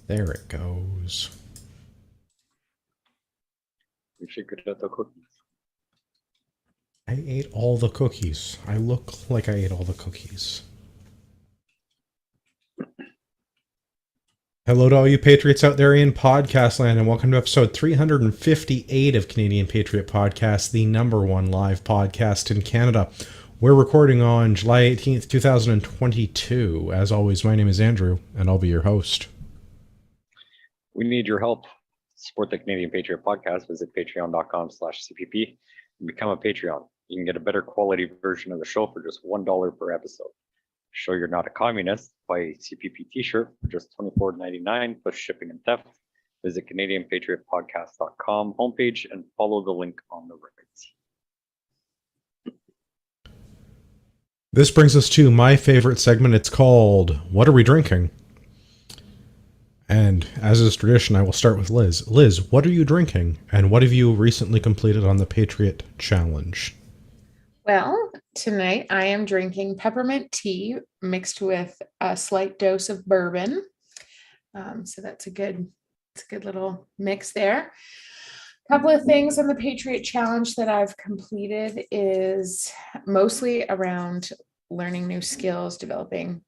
There it goes. You figured out the cookies. I ate all the cookies. I look like I ate all the cookies. Hello to all you patriots out there in podcast land, and welcome to episode 358 of Canadian Patriot Podcast, the number one live podcast in Canada. We're recording on July 18th, 2022. As always, my name is Andrew, and I'll be your host. We need your help. To support the Canadian Patriot Podcast, visit patreon.com/CPP and become a Patreon. You can get a better quality version of the show for just $1 per episode. Show you're not a communist, buy a CPP t-shirt for just $24.99 plus shipping and theft. Visit CanadianPatriotPodcast.com homepage and follow the link on the right. This brings us to my favorite segment. It's called What Are We Drinking? And as is tradition, I will start with Liz. Liz, what are you drinking? And what have you recently completed on the Patriot Challenge? Well, tonight I am drinking peppermint tea mixed with a slight dose of bourbon. So that's a good little mix there. A couple of things on the Patriot Challenge that I've completed is mostly around learning new skills, developing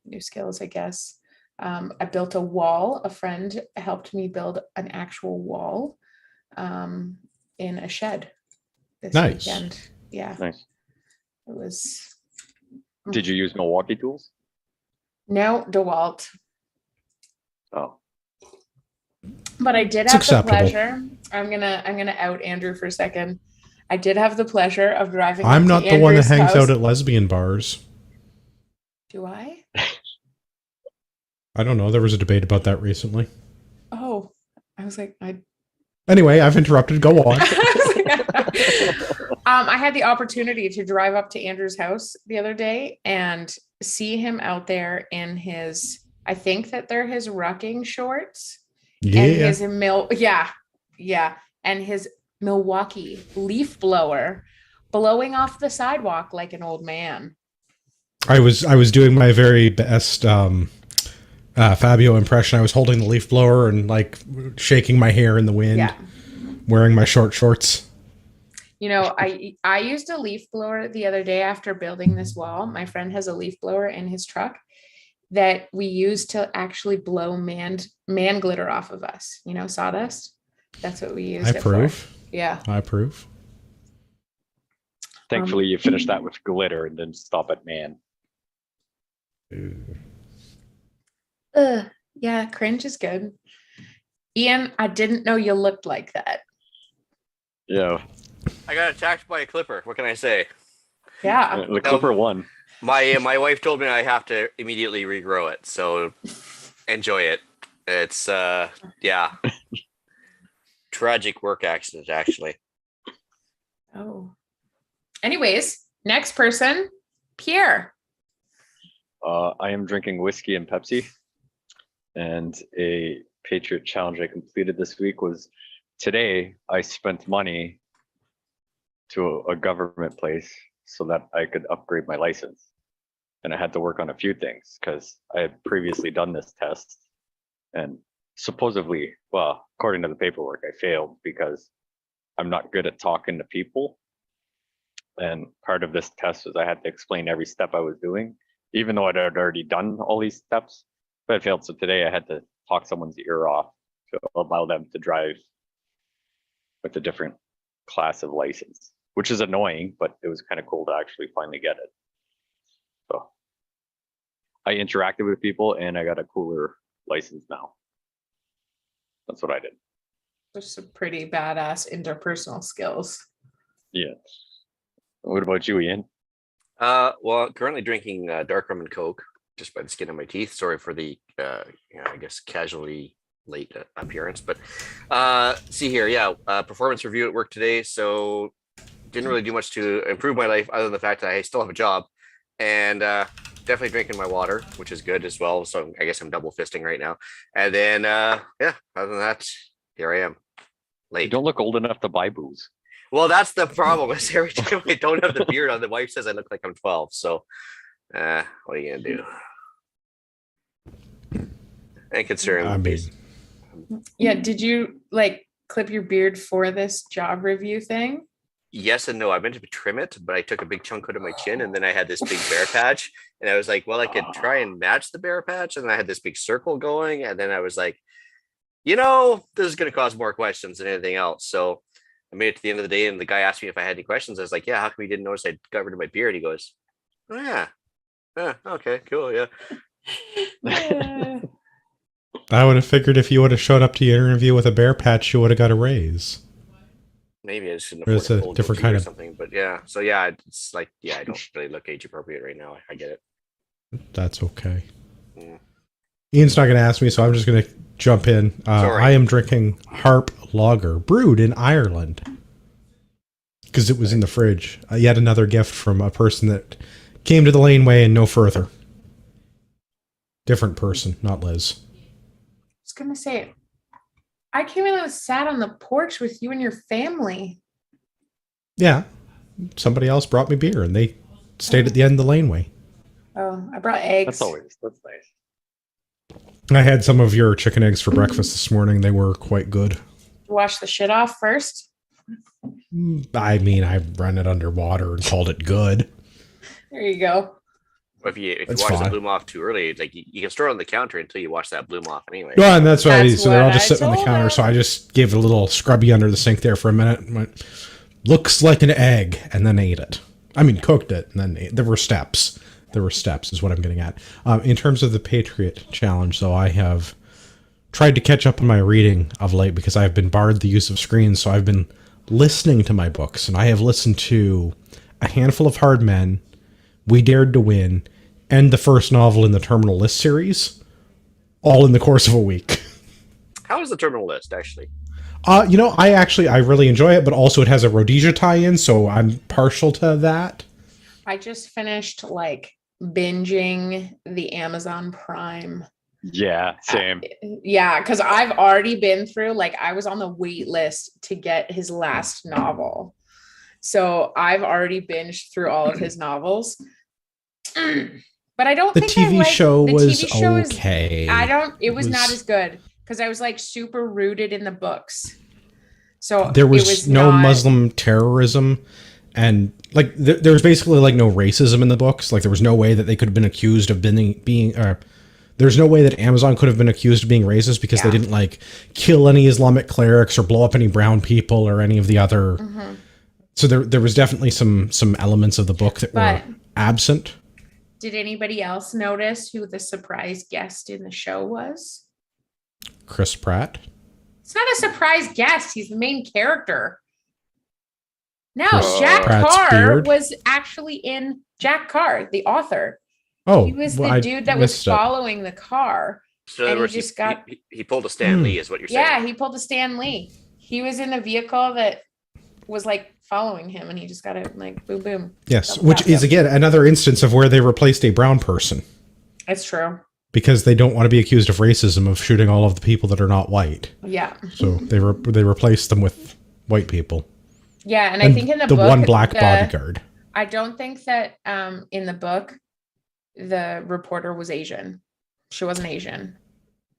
new skills, I guess. I built a wall. A friend helped me build an actual wall in a shed this weekend. Yeah. Nice. It was. Did you use Milwaukee tools? No, DeWalt. Oh. But I did have the pleasure. I'm gonna out Andrew for a second. I did have the pleasure of driving. I'm not the one that hangs house. out at lesbian bars. Do I? I don't know. There was a debate about that recently. Oh, I was like, Anyway, I've interrupted. Go on. I had the opportunity to drive up to Andrew's house the other day and see him out there in his, I think that they're his rucking shorts. Yeah. And his and his Milwaukee leaf blower blowing off the sidewalk like an old man. I was doing my very best Fabio impression. I was holding the leaf blower and like shaking my hair in the wind, wearing my short shorts. You know, I used a leaf blower the other day after building this wall. My friend has a leaf blower in his truck that we use to actually blow man glitter off of us. You know, sawdust. That's what we use. I approve. Yeah. I approve. Thankfully, you finished that with glitter and didn't stop at man. Yeah, cringe is good. Ian, I didn't know you looked like that. Yeah. I got attacked by a clipper. What can I say? Yeah. The clipper won. My wife told me I have to immediately regrow it, so enjoy it. It's tragic work accident, actually. Oh. Anyways, next person, Pierre. I am drinking whiskey and Pepsi, and a Patriot Challenge I completed this week was today. I spent money to a government place so that I could upgrade my license. And I had to work on a few things because I had previously done this test and supposedly, well, according to the paperwork, I failed because I'm not good at talking to people. And part of this test was I had to explain every step I was doing, even though I'd already done all these steps, but I failed. So today I had to talk someone's ear off to allow them to drive with a different class of license, which is annoying, but it was kind of cool to actually finally get it. So I interacted with people and I got a cooler license now. That's what I did. There's some pretty badass interpersonal skills. Yeah. What about you, Ian? Well, I'm currently drinking dark rum and Coke just by the skin of my teeth. Sorry for the, I guess, casually late appearance. But see here, performance review at work today. So didn't really do much to improve my life other than the fact that I still have a job. And definitely drinking my water, which is good as well. So I guess I'm double fisting right now. And then, other than that, here I am. Late. You don't look old enough to buy booze. Well, that's the problem. Is every time I don't have the beard on, the wife says I look like I'm 12. So, what are you gonna do? And considering I mean, Yeah. Did you like clip your beard for this job review thing? yes and no. I meant to trim it, but I took a big chunk out of my chin, and then I had this big bear patch, and I was like, well, I could try and match the bear patch, and I had this big circle going, and then I was like, this is going to cause more questions than anything else. So I made it to the end of the day, and the guy asked me if I had any questions. I was like, yeah, how come you didn't notice I got rid of my beard? He goes, oh yeah, okay, cool, yeah. I would have figured if you would have showed up to your interview with a bear patch, you would have got a raise. Maybe I just shouldn't Or afford it's a a full different goatee kind or of- something. But yeah, so yeah, it's like, yeah, I don't really look age appropriate right now. I get it. That's okay. Mm. Ian's not going to ask me, so I'm just going to jump in. Sorry. I am drinking Harp Lager, brewed in Ireland, because it was in the fridge. Yet another gift from a person that came to the laneway and no further. Different person, not Liz. I was gonna say, I came in and sat on the porch with you and your family. Yeah, somebody else brought me beer, and they stayed at the end of the laneway. Oh, I brought eggs. That's nice. I had some of your chicken eggs for breakfast this morning. They were quite good. Wash the shit off first. I mean, I ran it underwater and called it good. There you go. If you That's wash the fine. bloom off too early, like you can store it on the counter until you wash that bloom off anyway. Well, and that's what I did. That's So they're all what just I sitting on the told counter. her. So I just gave it a little scrubby under the sink there for a minute. And went, looks like an egg, and then ate it. I mean, cooked it, and then ate. There were steps. There were steps, is what I'm getting at. In terms of the Patriot Challenge, though, I have tried to catch up on my reading of late because I've been barred the use of screens. So I've been listening to my books, and I have listened to A Handful of Hard Men, We Dared to Win, and the first novel in the Terminal List series, all in the course of a week. How is the terminal list actually? I really enjoy it, but also it has a Rhodesia tie-in, so I'm partial to that. I just finished like binging the Amazon Prime. Yeah, same. Yeah, because I've already been through, like, I was on the wait list to get his last novel. So I've already binged through all of his novels. But I don't The think TV show the was TV show is- okay. it was not as good because I was like super rooted in the books. So There it was no not- Muslim terrorism, and like there was basically like no racism in the books. Like there was no way that they could have been accused of being there's no way that Amazon could have been accused of being racist because they Yeah. didn't like kill any Islamic clerics or blow up any brown people or any of the other. Mhm. So there was definitely some elements of the book that But- were absent. Did anybody else notice who the surprise guest in the show was? Chris Pratt. It's not a surprise guest. He's the main character. No, Chris Jack Pratt's Carr beard? was actually in Jack Carr, the author. Oh, He was well, the I dude that was missed it. following the car. So in And other he words, just got- he pulled a Stan Lee, is what you're saying. Yeah, he pulled a Stan Lee. He was in a vehicle that was like following him, and he just got it like boom, boom. Yes, Double which tap is him. again another instance of where they replaced a brown person It's true. because they don't want to be accused of racism of shooting all of the people that are not white. Yeah, So they replaced them with white people. yeah, and I think in the book, one black bodyguard. I don't think that in the book the reporter was Asian. She wasn't Asian.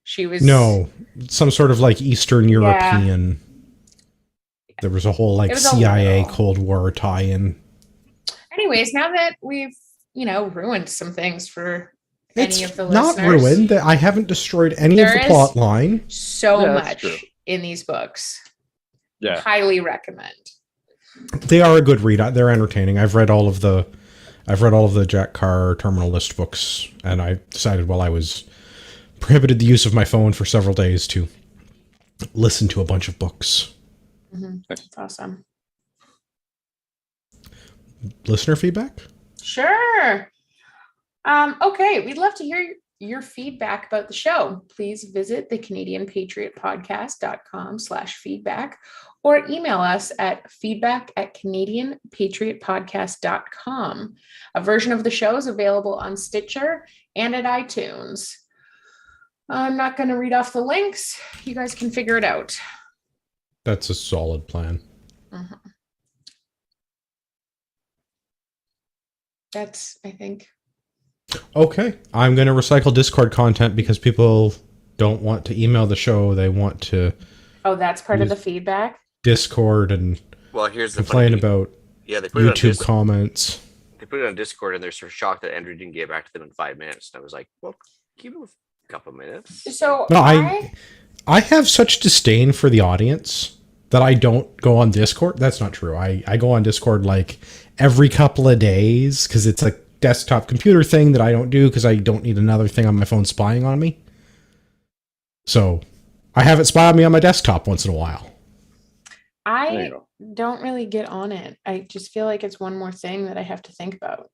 She was No, some sort of like Eastern European. There was a whole like It was a CIA little. Cold War tie-in. Anyways, now that we've ruined some things for It's any of the not listeners, ruined. That I haven't destroyed any of There the is- plot line. so Yeah, that's much true. in these books. Yeah. Highly recommend. They are a good read. They're entertaining. I've read all of the Jack Carr Terminal List books, and I decided while I was prohibited the use of my phone for several days to listen to a bunch of books. That's awesome. Listener feedback? Sure. Okay, we'd love to hear your feedback about the show. Please visit the CanadianPatriotPodcast.com/feedback or email us at feedback@CanadianPatriotPodcast.com. A version of the show is available on Stitcher and at iTunes. I'm not going to read off the links. You guys can figure it out. That's a solid plan. That's, I think. Okay. I'm going to recycle Discord content because people don't want to email the show. They want to Oh, that's part of the Use- feedback. Discord and Well, here's the complain funny thing. about Yeah, they put it on YouTube Discord. comments. They put it on Discord, and they're sort of shocked that Andrew didn't get back to them in 5 minutes. And I was like, well, give him a couple minutes. So No, I have such disdain for the audience that I don't go on Discord. That's not true. I go on Discord like every couple of days because it's a desktop computer thing that I don't do because I don't need another thing on my phone spying on me. So I have it spy on me on my desktop once in a while. There you I go. don't really get on it. I just feel like it's one more thing that I have to think about.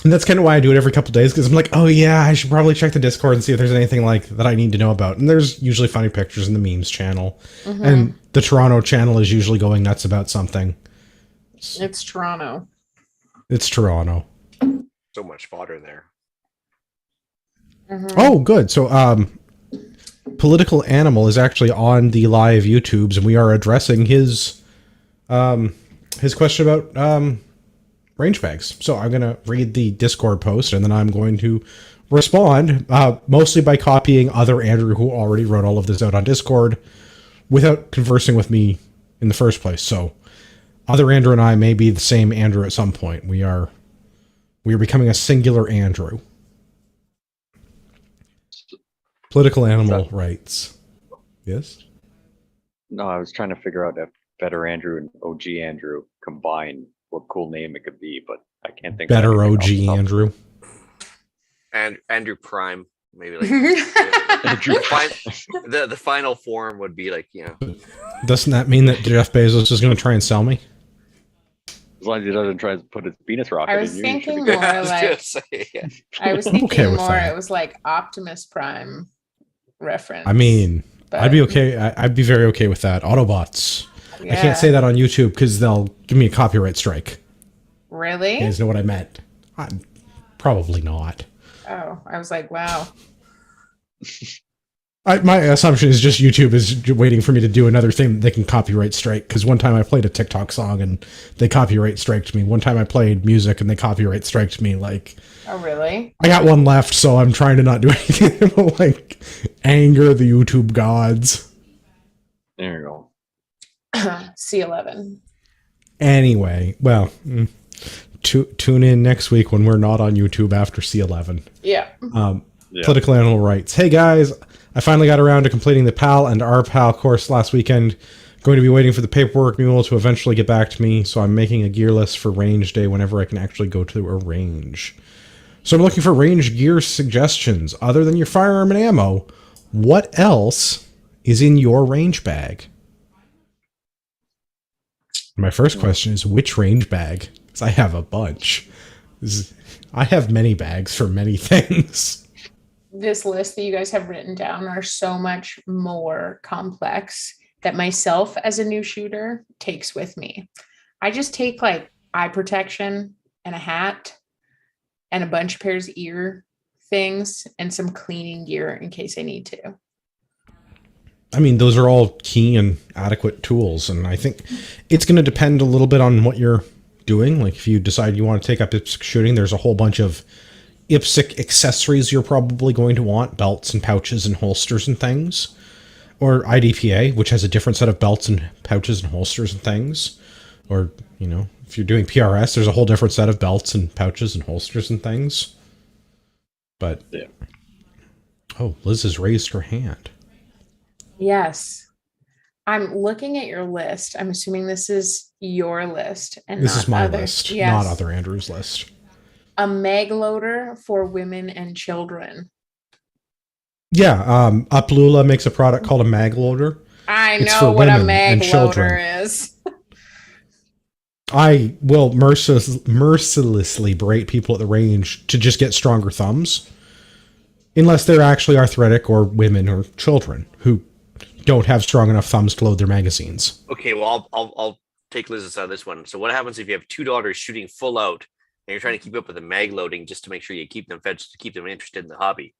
And that's kind of why I do it every couple of days because I'm like, oh yeah, I should probably check the Discord and see if there's anything like that I need to know about. And there's usually funny pictures in the memes channel. Mhm. And the Toronto channel is usually going nuts about something. It's Toronto. It's Toronto. So much fodder there. Mhm. Oh, good. So, Political Animal is actually on the live YouTubes, and we are addressing his question about range bags. So I'm going to read the Discord post, and then I'm going to respond, mostly by copying other Andrew who already wrote all of this out on Discord without conversing with me in the first place. So other Andrew and I may be the same Andrew at some point. We are becoming a singular Andrew. Political Animal writes. Yes? No, I was trying to figure out if Better Andrew and OG Andrew combined, what cool name it could be, but I can't think. of Better anything OG off the top. Andrew. And Andrew Prime, maybe like Andrew the final form would be like, Doesn't that mean that Jeff Bezos is going to try and sell me? As long as he doesn't try to put his penis rocket I in was you, you should thinking be more good. I was gonna like say, yeah. I was I'm thinking okay with more that. it was like Optimus Prime reference. I mean, but I'd be okay. I'd be very okay with that. Autobots. I yeah. can't say that on YouTube because they'll give me a copyright strike. Really? You guys know what I meant? Probably not. Oh, I was like, wow. My assumption is just YouTube is waiting for me to do another thing that they can copyright strike. Because one time I played a TikTok song and they copyright striked me. One time I played music and they copyright striked me. Like, Oh, really? I got one left, so I'm trying to not do anything that will, like, anger the YouTube gods. There you go. C11. Anyway, well, tune in next week when we're not on YouTube after C11. Yeah. Yeah. Political Animal writes, hey guys, I finally got around to completing the PAL and RPAL course last weekend. Going to be waiting for the paperwork mule to eventually get back to me, so I'm making a gear list for range day whenever I can actually go to a range. So I'm looking for range gear suggestions. Other than your firearm and ammo, what else is in your range bag? My first question is, which range bag? Because I have a bunch. I have many bags for many things. This list that you guys have written down are so much more complex that myself as a new shooter takes with me. I just take like eye protection and a hat and a bunch of pairs of ear things and some cleaning gear in case I need to. I mean, those are all key and adequate tools, and I think it's going to depend a little bit on what you're doing. Like, if you decide you want to take up IPSC shooting, there's a whole bunch of IPSC accessories you're probably going to want, belts and pouches and holsters and things. Or IDPA, which has a different set of belts and pouches and holsters and things. Or, you know, if you're doing PRS, there's a whole different set of belts and pouches and holsters and things. But, Yeah. Oh, Liz has raised her hand. Yes. I'm looking at your list. I'm assuming this is your list and This not is my other. list, Yes. not other Andrew's list. A mag loader for women and children. Yeah, Uplula makes a product called a mag loader. I It's know for what a women mag and children. loader is. I will mercilessly berate people at the range to just get stronger thumbs. Unless they're actually arthritic or women or children who don't have strong enough thumbs to load their magazines. Okay, well, I'll take Liz's out of this one. So what happens if you have two daughters shooting full out and you're trying to keep up with the mag loading just to make sure you keep them fed, to keep them interested in the hobby?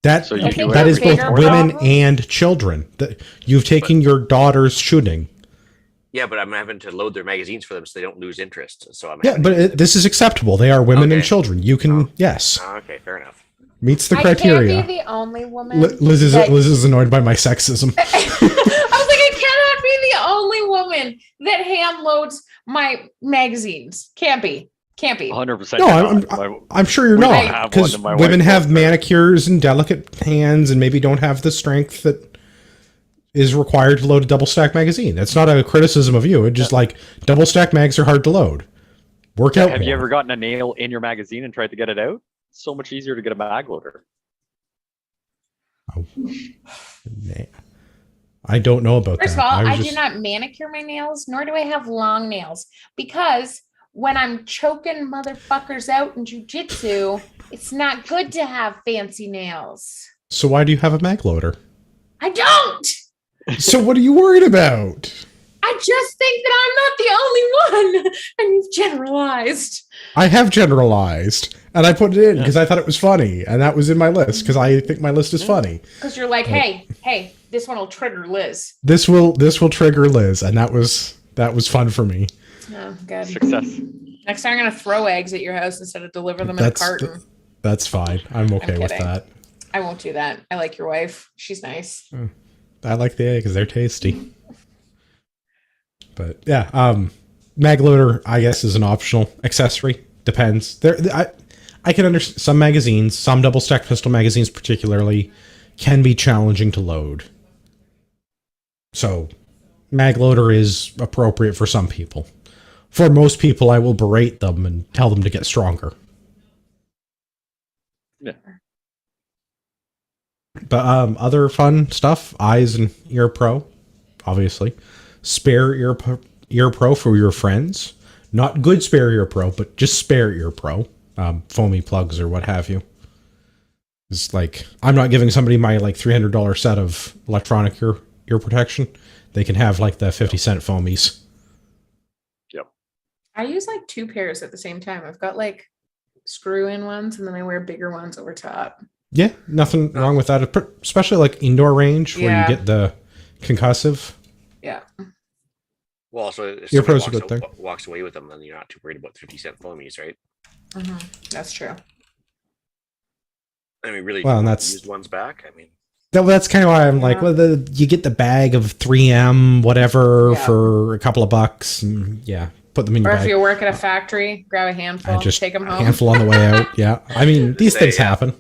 That So you do that a is both bigger women problem? and children. That you've taken your daughter's shooting Yeah, but I'm having to load their magazines for them so they don't lose interest. So I'm Yeah, having but to this is acceptable. They are women and Okay. children. You can, Oh. yes, Okay, fair enough. meets the I can't criteria. be the only woman. Liz that- is annoyed by my sexism. I was like, I cannot be the only woman that hand loads my magazines. Can't be. 100%. No, I'm sure you're We don't not, have because one, and my women wife have loves her. manicures and delicate hands and maybe don't have the strength that is required to load a double stack magazine. That's not a criticism of you. It's just like double stack mags are hard to load. Work out Have you more. ever gotten a nail in your magazine and tried to get it out? It's so much easier to get a mag loader. Oh. I don't know about First of that. all, I was do not manicure my nails, nor do I have long nails, because when I'm choking motherfuckers out in jujitsu, it's not good to have fancy nails. So why do you have a mag loader? I don't. So what are you worried about? I just think that I'm not the only one. And you've generalized. I have generalized, and I put it in because I thought it was funny, and that was in my list because I think my list is funny. Because you're like, hey, this one will trigger Liz. This will trigger Liz, and that was fun for me. Oh, good. Success. Next time I'm gonna throw eggs at your house instead of deliver them in a carton. That's fine. I'm okay with kidding. that. I won't do that. I like your wife. She's nice. I like the eggs; they're tasty. But yeah, mag loader I guess is an optional accessory. Depends. I can understand some magazines, some double stack pistol magazines particularly, can be challenging to load. So, mag loader is appropriate for some people. For most people, I will berate them and tell them to get stronger. Yeah. But other fun stuff, eyes and ear pro, obviously. Spare ear pro for your friends. Not good spare ear pro, but just spare ear pro. Foamy plugs or what have you. It's like, I'm not giving somebody my like $300 set of electronic ear protection. They can have like the 50-cent foamies. Yep. I use like two pairs at the same time. I've got like screw-in ones, and then I wear bigger ones over top. Yeah, nothing wrong with that. Especially like indoor range where Yeah. you get the concussive. Yeah. Well, also, if Ear somebody pro's a good thing. walks away with them, then you're not too worried about 50-cent foamies, right? That's true. I mean, really, Well, do you and want that's- used ones back. I mean, That's kind of why I'm like, well, you get the bag of 3M, whatever, Yeah. for a couple of bucks. And yeah, put them in your Or if bag. you work at a factory, grab a handful, I just take them a home. handful on the way out. Yeah, I mean these Say, things yeah. happen.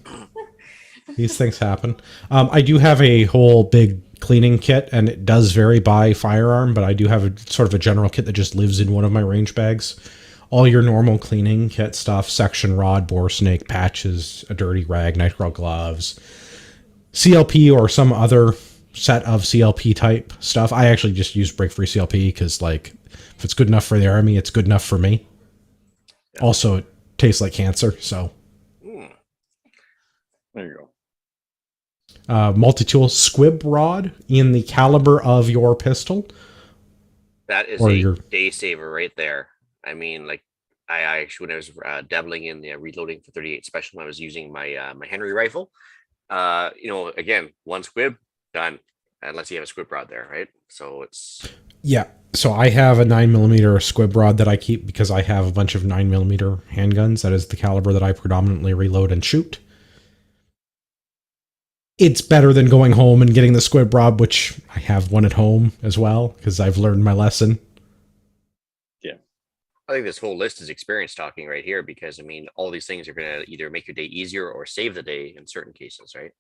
These things happen. I do have a whole big cleaning kit, and it does vary by firearm, but I do have a sort of a general kit that just lives in one of my range bags. All your normal cleaning kit stuff: section rod, bore snake, patches, a dirty rag, nitrile gloves, CLP or some other set of CLP type stuff. I actually just use break free CLP because, like, if it's good enough for the army, it's good enough for me. Also, it tastes like cancer, so. There you go. Multi-tool squib rod in the caliber of your pistol. that is Or a your- day saver right there. I mean, like, I actually, when I was dabbling in the reloading for 38 Special, I was using my my Henry rifle. Again, one squib, done. Unless you have a squib rod there, right? So it's Yeah. So I have a 9mm squib rod that I keep because I have a bunch of 9mm handguns. That is the caliber that I predominantly reload and shoot. It's better than going home and getting the squib rod, which I have one at home as well because I've learned my lesson. I think this whole list is experience talking right here, because I mean, all these things are going to either make your day easier or save the day in certain cases, right?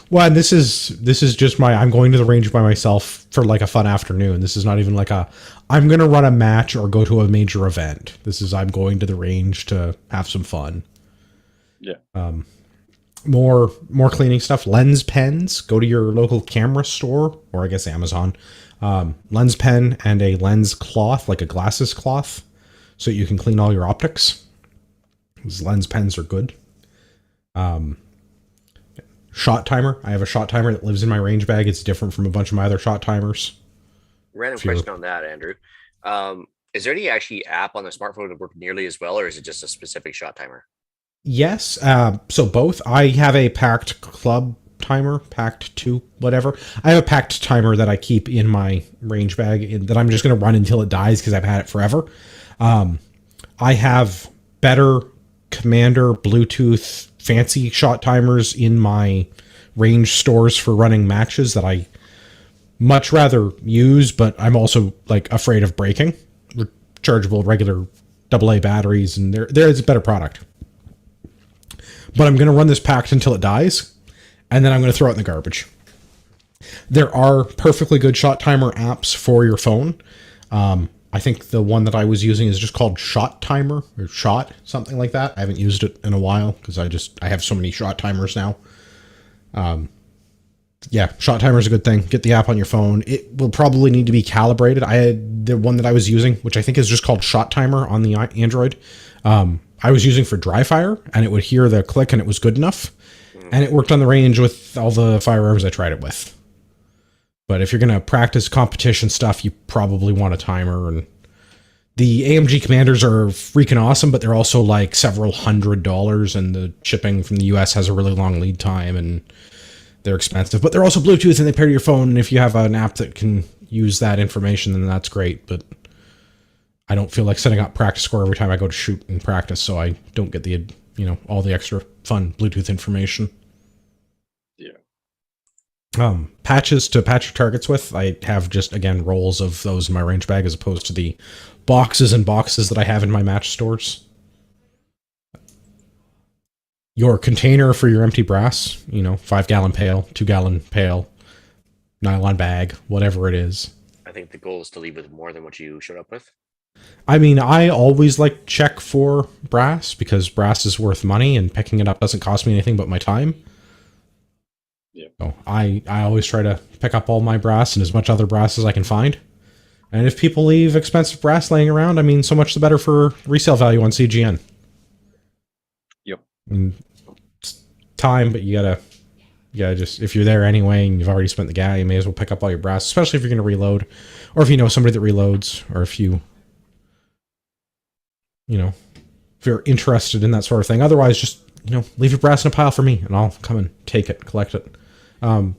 Well, and this is just I'm going to the range by myself for like a fun afternoon. This is not even like I'm going to run a match or go to a major event. This is I'm going to the range to have some fun. Yeah. More cleaning stuff. Lens pens. Go to your local camera store, or I guess Amazon. Lens pen and a lens cloth, like a glasses cloth, so you can clean all your optics. These lens pens are good. Shot timer. I have a shot timer that lives in my range bag. It's different from a bunch of my other shot timers. Random If you're- question on that, Andrew. Is there any actually app on the smartphone to work nearly as well, or is it just a specific shot timer? Yes. So both. I have a packed club timer, packed 2, whatever. I have a packed timer that I keep in my range bag that I'm just going to run until it dies because I've had it forever. I have better Commander Bluetooth fancy shot timers in my range stores for running matches that I much rather use, but I'm also like afraid of breaking. Rechargeable regular AA batteries, and there is a better product. But I'm going to run this packed until it dies, and then I'm going to throw it in the garbage. There are perfectly good shot timer apps for your phone. I think the one that I was using is just called Shot Timer or Shot, something like that. I haven't used it in a while because I have so many shot timers now. Yeah, Shot Timer is a good thing. Get the app on your phone. It will probably need to be calibrated. I had the one that I was using, which I think is just called Shot Timer on the Android. I was using for dry fire, and it would hear the click, and it was good enough. And it worked on the range with all the firearms I tried it with. But if you're going to practice competition stuff, you probably want a timer. And the AMG Commanders are freaking awesome, but they're also like several $100s, and the shipping from the US has a really long lead time, and they're expensive. But they're also Bluetooth, and they pair to your phone, and if you have an app that can use that information, then that's great. But I don't feel like setting up practice score every time I go to shoot and practice, so I don't get the, all the extra fun Bluetooth information. Patches to patch your targets with. I have just, again, rolls of those in my range bag as opposed to the boxes and boxes that I have in my match stores. Your container for your empty brass, 5-gallon pail, 2-gallon pail, nylon bag, whatever it is. I think the goal is to leave with more than what you showed up with. I mean, I always like check for brass because brass is worth money and picking it up doesn't cost me anything but my time. Yeah. So I always try to pick up all my brass and as much other brass as I can find. And if people leave expensive brass laying around, I mean, so much the better for resale value on CGN. Yep. And it's time, but you gotta just, if you're there anyway and you've already spent the gas, you may as well pick up all your brass, especially if you're going to reload, or if you know somebody that reloads, or if if you're interested in that sort of thing. Otherwise, just, leave your brass in a pile for me and I'll come and take it, collect it.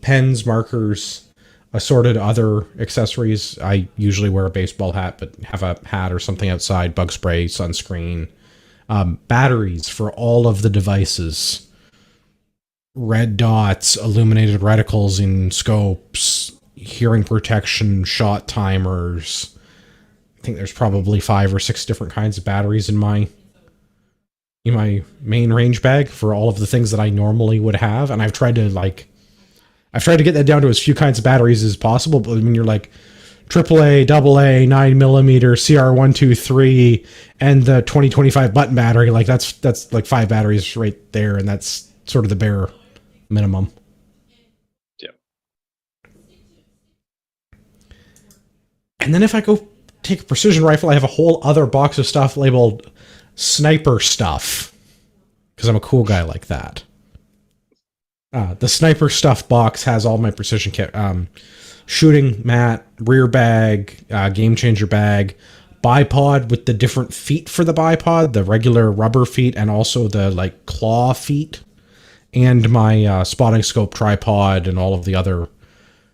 Pens, markers, assorted other accessories. I usually wear a baseball hat, but have a hat or something outside, bug spray, sunscreen, batteries for all of the devices, red dots, illuminated reticles in scopes, hearing protection, shot timers. I think there's probably 5 or 6 different kinds of batteries in my main range bag for all of the things that I normally would have. And I've tried to get that down to as few kinds of batteries as possible. But when you're like AAA, AA, 9mm, CR123, and the 2025 button battery, like that's like 5 batteries right there. And that's sort of the bare minimum. Yeah. And then if I go take a precision rifle, I have a whole other box of stuff labeled sniper stuff because I'm a cool guy like that. The sniper stuff box has all my precision kit, shooting mat, rear bag, game changer bag, bipod with the different feet for the bipod, the regular rubber feet and also the like claw feet, and my spotting scope tripod and all of the other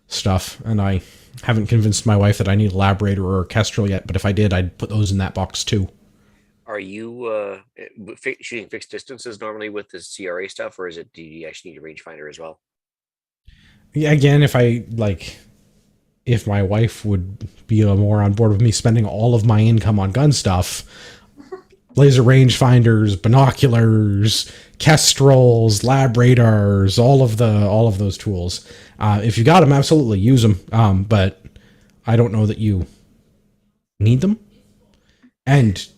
stuff. And I haven't convinced my wife that I need a labrador or a kestrel yet, but if I did, I'd put those in that box too. Are you shooting fixed distances normally with the CRA stuff, or do you actually need a rangefinder as well? Yeah, again, if my wife would be more on board with me spending all of my income on gun stuff, laser rangefinders, binoculars, kestrels, labradars, all of those tools. If you got them, absolutely use them. But I don't know that you need them. And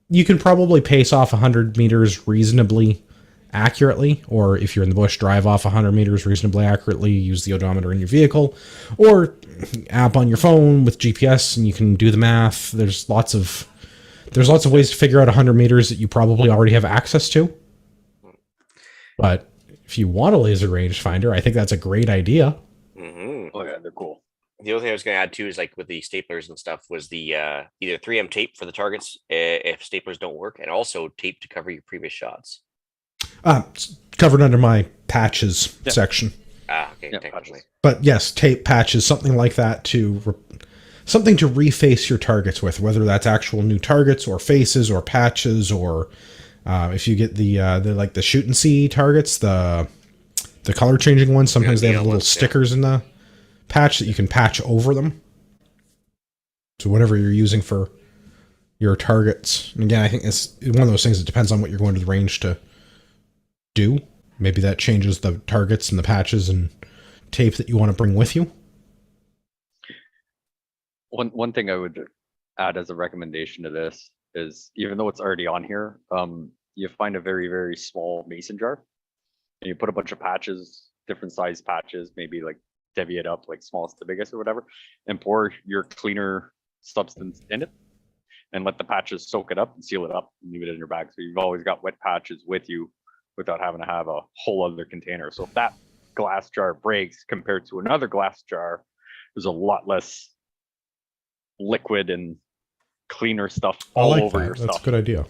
you can probably pace off 100 meters reasonably accurately, or if you're in the bush, drive off 100 meters reasonably accurately, use the odometer in your vehicle, or app on your phone with GPS, and you can do the math. There's lots of ways to figure out 100 meters that you probably already have access to. But if you want a laser rangefinder, I think that's a great idea. Mm-hmm. Oh yeah, they're cool. The other thing I was going to add too is like with the staplers and stuff was the either 3M tape for the targets if staplers don't work, and also tape to cover your previous shots. It's covered under my patches Yeah. section. Okay, Yeah, technically. patches. But yes, tape, patches, something like that something to reface your targets with, whether that's actual new targets or faces or patches, or if you get the like the shoot and see targets, the color changing ones, sometimes they have neon little ones, yeah. stickers in the patch that you can patch over them. So whatever you're using for your targets, and again, I think it's one of those things that depends on what you're going to the range to do. Maybe that changes the targets and the patches and tape that you want to bring with you. One thing I would add as a recommendation to this is, even though it's already on here, you find a very, very small mason jar and you put a bunch of patches, different size patches, maybe like divvy it up like smallest to biggest or whatever, and pour your cleaner substance in it and let the patches soak it up and seal it up and leave it in your bag. So you've always got wet patches with you without having to have a whole other container. So if that glass jar breaks compared to another glass jar, there's a lot less liquid and cleaner stuff all over your That's stuff. a good idea.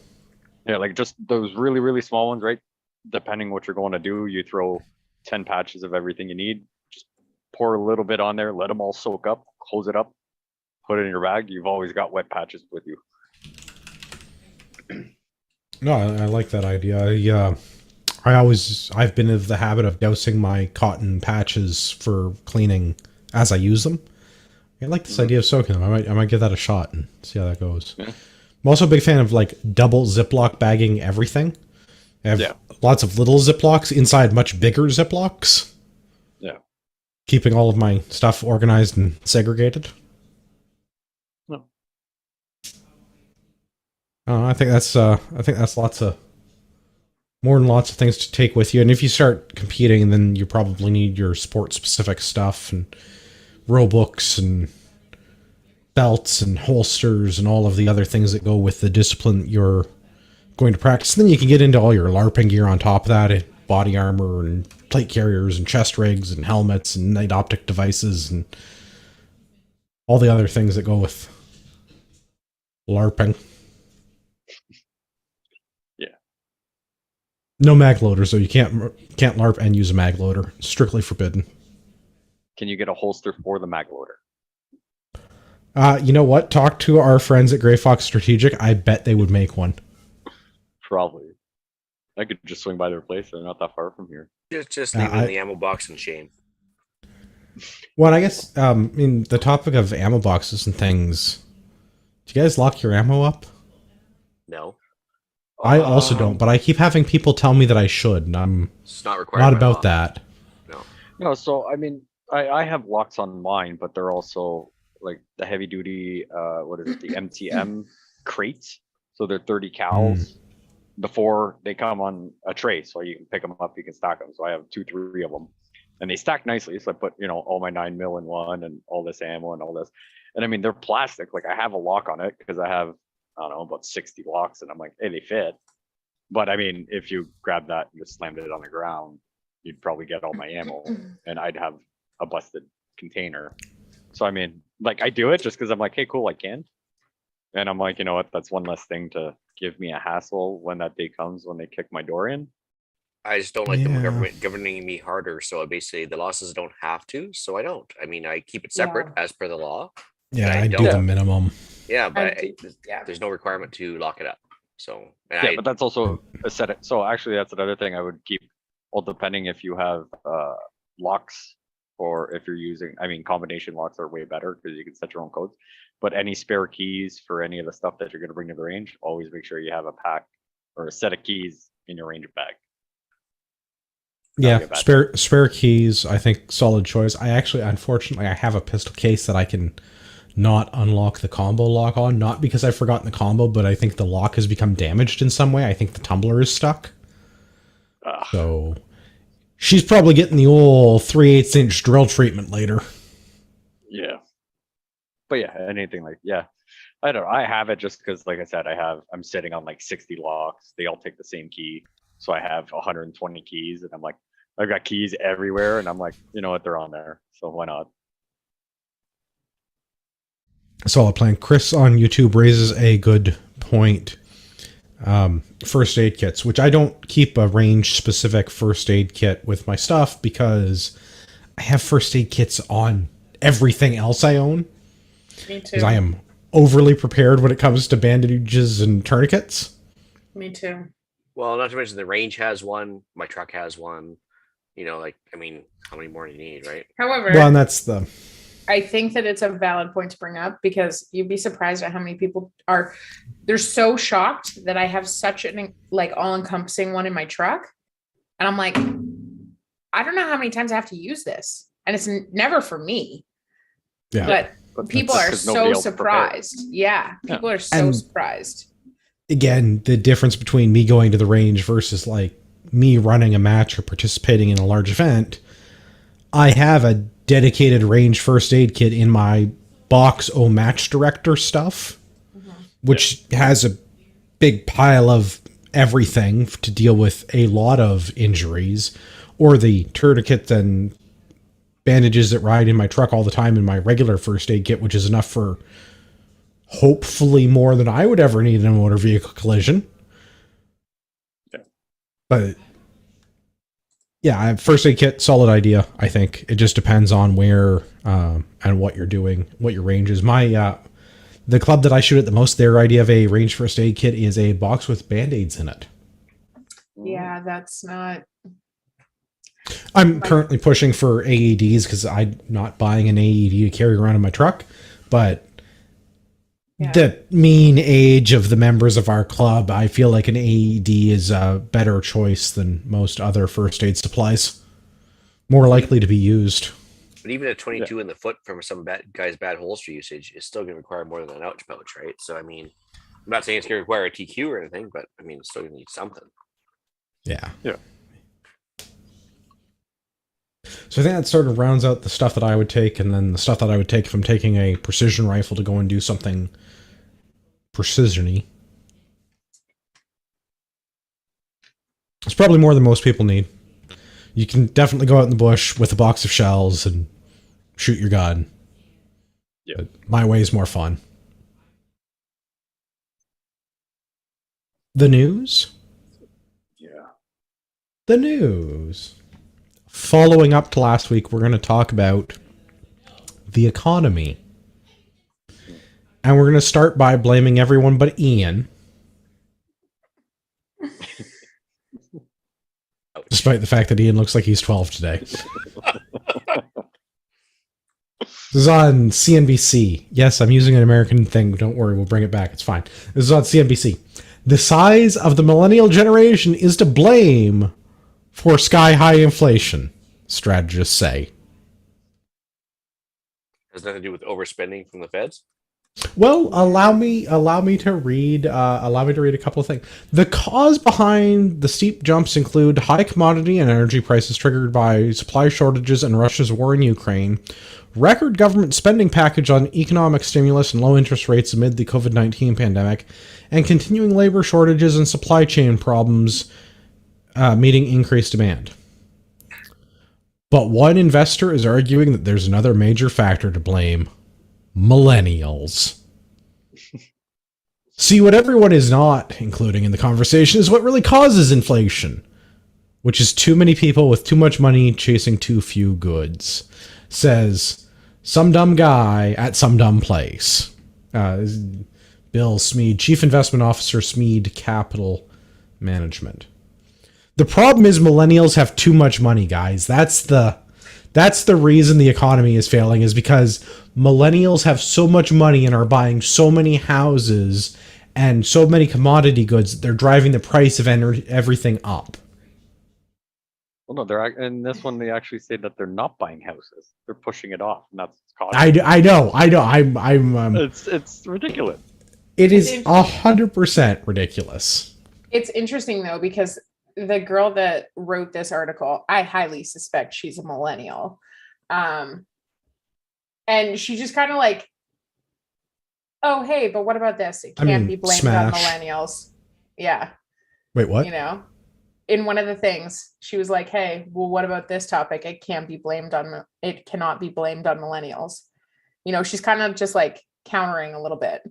Yeah, like just those really, really small ones, right? Depending what you're going to do, you throw 10 patches of everything you need, just pour a little bit on there, let them all soak up, close it up, put it in your bag. You've always got wet patches with you. No, I like that idea. I've been in the habit of dousing my cotton patches for cleaning as I use them. I like this idea of soaking them. I might give that a shot and see how that goes. Yeah. I'm also a big fan of like double Ziploc bagging everything. I have lots of little Ziplocs inside much bigger Ziplocs. Yeah. Keeping all of my stuff organized and segregated. No. I think that's more than lots of things to take with you. And if you start competing, then you probably need your sport specific stuff and rule books and belts and holsters and all of the other things that go with the discipline that you're going to practice. And then you can get into all your LARPing gear on top of that, body armor and plate carriers and chest rigs and helmets and night optic devices and all the other things that go with LARPing. Yeah. No mag loaders, though. You can't LARP and use a mag loader. Strictly forbidden. Can you get a holster for the mag loader? You know what? Talk to our friends at Grey Fox Strategic. I bet they would make one. Probably. I could just swing by their place. They're not that far from here. Just leave it in the ammo box and shame. Well, I guess, in the topic of ammo boxes and things, do you guys lock your ammo up? No. I also don't, but I keep having people tell me that I should, and I'm It's not required. not by about law. that. No, so I mean, I have locks on mine, but they're also like the heavy duty, what is it, the MTM crates. So they're 30 cals before they come on a tray. So you can pick them up, you can stack them. So I have 2-3 of them and they stack nicely. So I put, all my 9mm in one and all this ammo and all this. And I mean, they're plastic. Like I have a lock on it because I have, I don't know, about 60 locks and I'm like, hey, they fit. But I mean, if you grab that and just slammed it on the ground, you'd probably get all my ammo and I'd have a busted container. So I mean, like I do it just because I'm like, hey, cool, I can. And I'm like, you know what? That's one less thing to give me a hassle when that day comes when they kick my door in. I just don't like the Yeah. government governing me harder. So basically, the losses don't have to. So I don't. I mean, I keep it separate as per the law. Yeah, I I do don't- the minimum. Yeah, but Yeah. there's no requirement to lock it up. So and Yeah, but that's also a set. So actually, that's another thing I would keep. Well, depending if you have locks or if you're using, I mean, combination locks are way better because you can set your own codes. But any spare keys for any of the stuff that you're going to bring to the range, always make sure you have a pack or a set of keys in your ranger bag. Yeah, That'd be a bad spare keys, I think solid choice. Unfortunately, I have a pistol case that I can not unlock the combo lock on, not because I've forgotten the combo, but I think the lock has become damaged in some way. I think the tumbler is stuck. Ugh. So she's probably getting the old 3/8 inch drill treatment later. Yeah. But yeah, anything like, yeah. I don't know. I have it just because, like I said, I'm sitting on like 60 locks. They all take the same key. So I have 120 keys and I'm like, I've got keys everywhere. And I'm like, you know what? They're on there. So why not? Solid plan. Chris on YouTube raises a good point. first aid kits, which I don't keep a range specific first aid kit with my stuff because I have first aid kits on everything else I own. Me Because too. I am overly prepared when it comes to bandages and tourniquets. Me too. Well, not to mention the range has one, my truck has one. Like, I mean, how many more do you need, right? However, Well, and that's the I think that it's a valid point to bring up because you'd be surprised at how many people they're so shocked that I have such an like all-encompassing one in my truck. And I'm like, I don't know how many times I have to use this. And it's never for me. yeah. But people that's are 'cause nobody so else prepared. surprised. Yeah. People are so And- surprised. Again, the difference between me going to the range versus like me running a match or participating in a large event, I have a dedicated range first aid kit in my box O match director stuff, which has a big pile of everything to deal with a lot of injuries, or the tourniquet and bandages that ride in my truck all the time in my regular first aid kit, which is enough for hopefully more than I would ever need in a motor vehicle collision. Yeah. But yeah, first aid kit, solid idea. I think it just depends on where and what you're doing, what your range is. The club that I shoot at the most, their idea of a range first aid kit is a box with band-aids in it. Yeah, that's not. I'm currently pushing for AEDs because I'm not buying an AED to carry around in my truck, but Yeah. the mean age of the members of our club, I feel like an AED is a better choice than most other first aid supplies. More likely to be used. But even a 22 in the foot from some guy's bad holster usage is still going to require more than an ouch pouch, right? So, I mean, I'm not saying it's going to require a TQ or anything, but I mean, it's still going to need something. Yeah. Yeah. So I think that sort of rounds out the stuff that I would take, and then the stuff that I would take if I'm taking a precision rifle to go and do something precision-y. It's probably more than most people need. You can definitely go out in the bush with a box of shells and shoot your gun. Yeah. But my way is more fun. The news? Yeah. The news. Following up to last week, we're going to talk about the economy. And we're going to start by blaming everyone but Ian. Despite the fact that Ian looks like he's 12 today. This is on CNBC. Yes, I'm using an American thing. Don't worry, we'll bring it back. It's fine. This is on CNBC. The size of the millennial generation is to blame for sky-high inflation, strategists say. Has nothing to do with overspending from the feds. Well, allow me to read a couple of things. The cause behind the steep jumps include high commodity and energy prices triggered by supply shortages and Russia's war in Ukraine, record government spending package on economic stimulus and low interest rates amid the COVID-19 pandemic, and continuing labor shortages and supply chain problems meeting increased demand. But one investor is arguing that there's another major factor to blame: millennials. See, what everyone is not including in the conversation is what really causes inflation, which is too many people with too much money chasing too few goods, says some dumb guy at some dumb place. Bill Smead, Chief Investment Officer, Smead Capital Management. The problem is millennials have too much money, guys. That's the reason the economy is failing, is because millennials have so much money and are buying so many houses and so many commodity goods. They're driving the price of everything up. Well, no, they're in this one. They actually say that they're not buying houses; they're pushing it off, and that's causing. I know. I'm. It's ridiculous. It is 100% ridiculous. It's interesting though, because the girl that wrote this article, I highly suspect she's a millennial. And she just kind of like, oh, hey, but what about this? It can't be blamed on millennials. Yeah. Wait, what? You know, in one of the things, she was like, hey, well, what about this topic? It cannot be blamed on millennials. You know, she's kind of just like countering a little bit.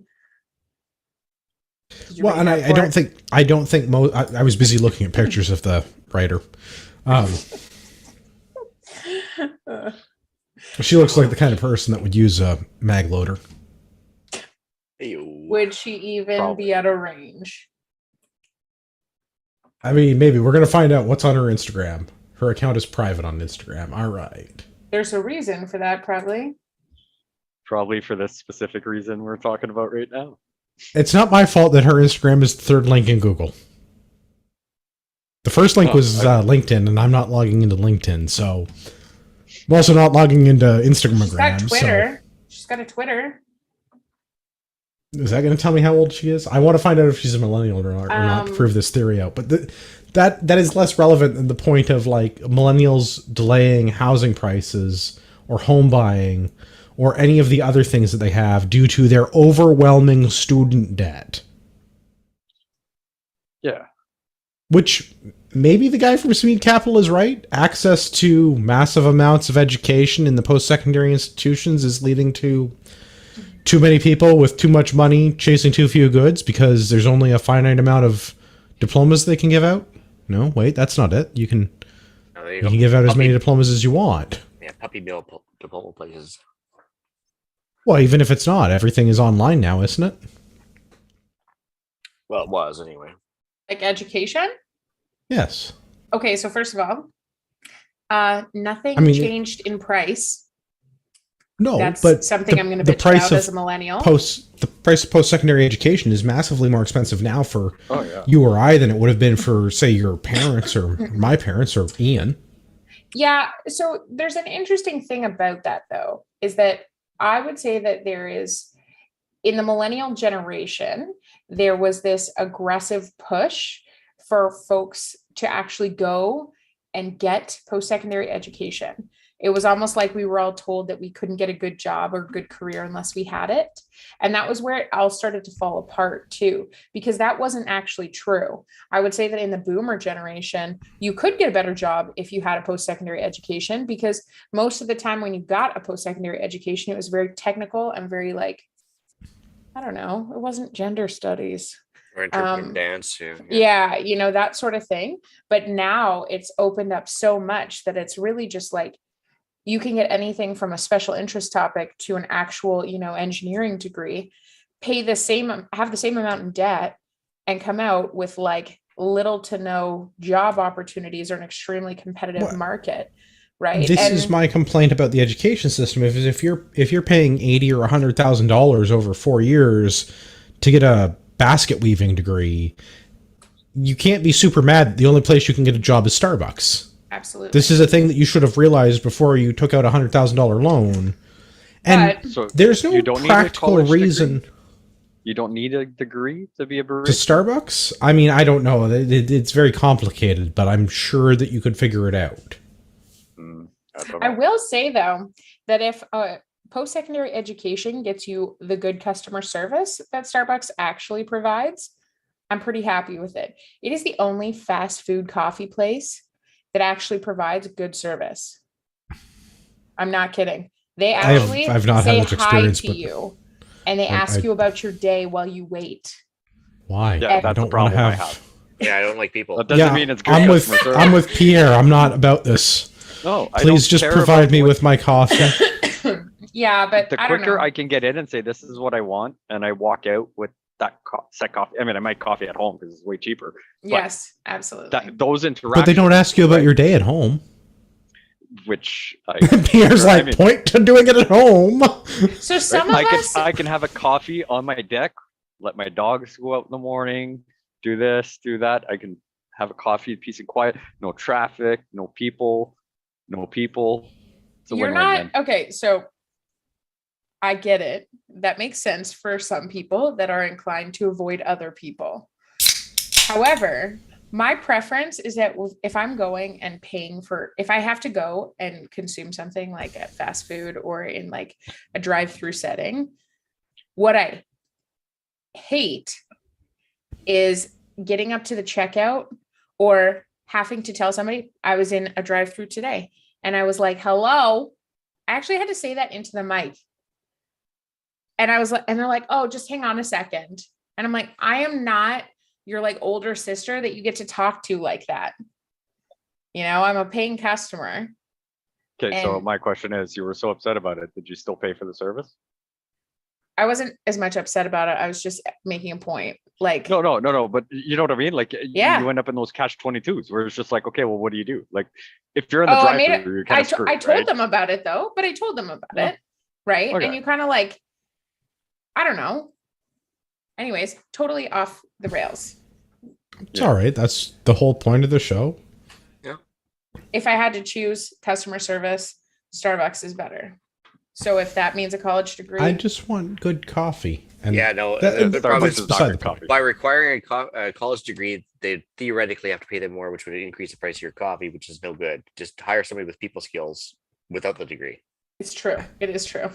Did you Well, read and that I don't part? think I was busy looking at pictures of the writer. Uh, She looks like the kind of person that would use a mag loader. Ew. would she even Probably. be out of range? I mean, maybe we're gonna find out what's on her Instagram. Her account is private on Instagram. All right. There's a reason for that, probably. Probably for the specific reason we're talking about right now. It's not my fault that her Instagram is the third link in Google. The first link Oh, was LinkedIn, and I'm not logging into LinkedIn, so I'm also not logging into She's got Instagram. Twitter. She's got a Twitter. So is that going to tell me how old she is? I want to find out if she's a millennial or not to prove this theory out. But that is less relevant than the point of like millennials delaying housing prices or home buying or any of the other things that they have due to their overwhelming student debt. Yeah. Which maybe the guy from Speed Capital is right. Access to massive amounts of education in the post-secondary institutions is leading to too many people with too much money chasing too few goods because there's only a finite amount of diplomas they can give out. No, wait, that's not it. You can Oh, there you you go. can give out as Puppy- many diplomas as you want. Yeah, puppy mill diploma places. Well, even if it's not, everything is online now, isn't it? Well, it was anyway. Like education? Yes. Okay, so first of all, nothing I mean, changed in price. No, That's but something I'm going to the bitch price about as a of millennial. the price of post-secondary education is massively more expensive now for Oh yeah. you or I than it would have been for, say, your parents or my parents or Ian. Yeah, so there's an interesting thing about that, though, is that I would say that there is, in the millennial generation, there was this aggressive push for folks to actually go and get post-secondary education. It was almost like we were all told that we couldn't get a good job or good career unless we had it. And that was where it all started to fall apart too, because that wasn't actually true. I would say that in the boomer generation, you could get a better job if you had a post-secondary education, because most of the time when you got a post-secondary education, it was very technical and very like, I don't know, it wasn't gender studies. Or interpretive dance. Yeah. Yeah, you know, that sort of thing. But now it's opened up so much that it's really just like you can get anything from a special interest topic to an actual, you know, engineering degree, pay the same, have the same amount in debt, and come out with like little to no job opportunities or an extremely competitive Well, market. Right. This is my complaint about the education system. If you're paying $80,000 or $100,000 over 4 years to get a basket weaving degree, you can't be super mad that the only place you can get a job is Starbucks. Absolutely. This is a thing that you should have realized before you took out a $100,000 loan. And But So there's no you don't need a practical college reason degree? You don't need a degree to be a to barista. Starbucks. I mean, I don't know. It's very complicated, but I'm sure that you could figure it out. I don't I know. will say though that if post-secondary education gets you the good customer service that Starbucks actually provides, I'm pretty happy with it. It is the only fast food coffee place that actually provides good service. I'm not kidding. They actually I've not say had that hi experience, to but you and they I- ask you about your day while you wait. why? Yeah, I that's the don't want to problem I have. have. Yeah, I don't like people. That doesn't mean it's good I'm with customer service. I'm with Pierre. I'm not about this. No, I Please don't just care provide about me what- with my coffee. Yeah, but the I don't quicker know. I can get in and say this is what I want, and I walk out with that set coffee. I mean, I make coffee at home because it's way cheaper. Yes, absolutely. Those interactions. But they don't ask you about right, your day at home. which I, Pierre's I like, mean, point to doing it at home. So some right? of us, I can have a coffee on my deck, let my dogs go out in the morning, do this, do that. I can have a coffee, peace and quiet, no traffic, no people. It's a you're win-win, not okay. So I get it. That makes sense for some people that are inclined to avoid other people. However, my preference is that if I'm going and paying for, if I have to go and consume something like at fast food or in like a drive-through setting, what I hate is getting up to the checkout or having to tell somebody I was in a drive-through today and I was like, hello. I actually had to say that into the mic. And I was like, and they're like, oh, just hang on a second. And I'm like, I am not your like older sister that you get to talk to like that. I'm a paying customer. Okay, so And my question is, you were so upset about it, did you still pay for the service? I wasn't as much upset about it. I was just making a point. Like, No, but you know what I mean? Like Yeah. you end up in those catch-22s where it's just like, okay, well, what do you do? Like if you're in the oh, I made drive-through, it. you're kind of screwed, I told right? them about it though, but I told them about Yeah. it. Right. Okay. And you kind of like, I don't know. Anyways, totally off the rails. It's all right. That's the whole point of the show. If I had to choose customer service, Starbucks is better. So if that means a college degree, I just want good coffee. And Yeah, no, that- the problem that's is not beside good the point. coffee. by requiring a college degree, they theoretically have to pay them more, which would increase the price of your coffee, which is no good. Just hire somebody with people skills without the degree. it's true. It is true.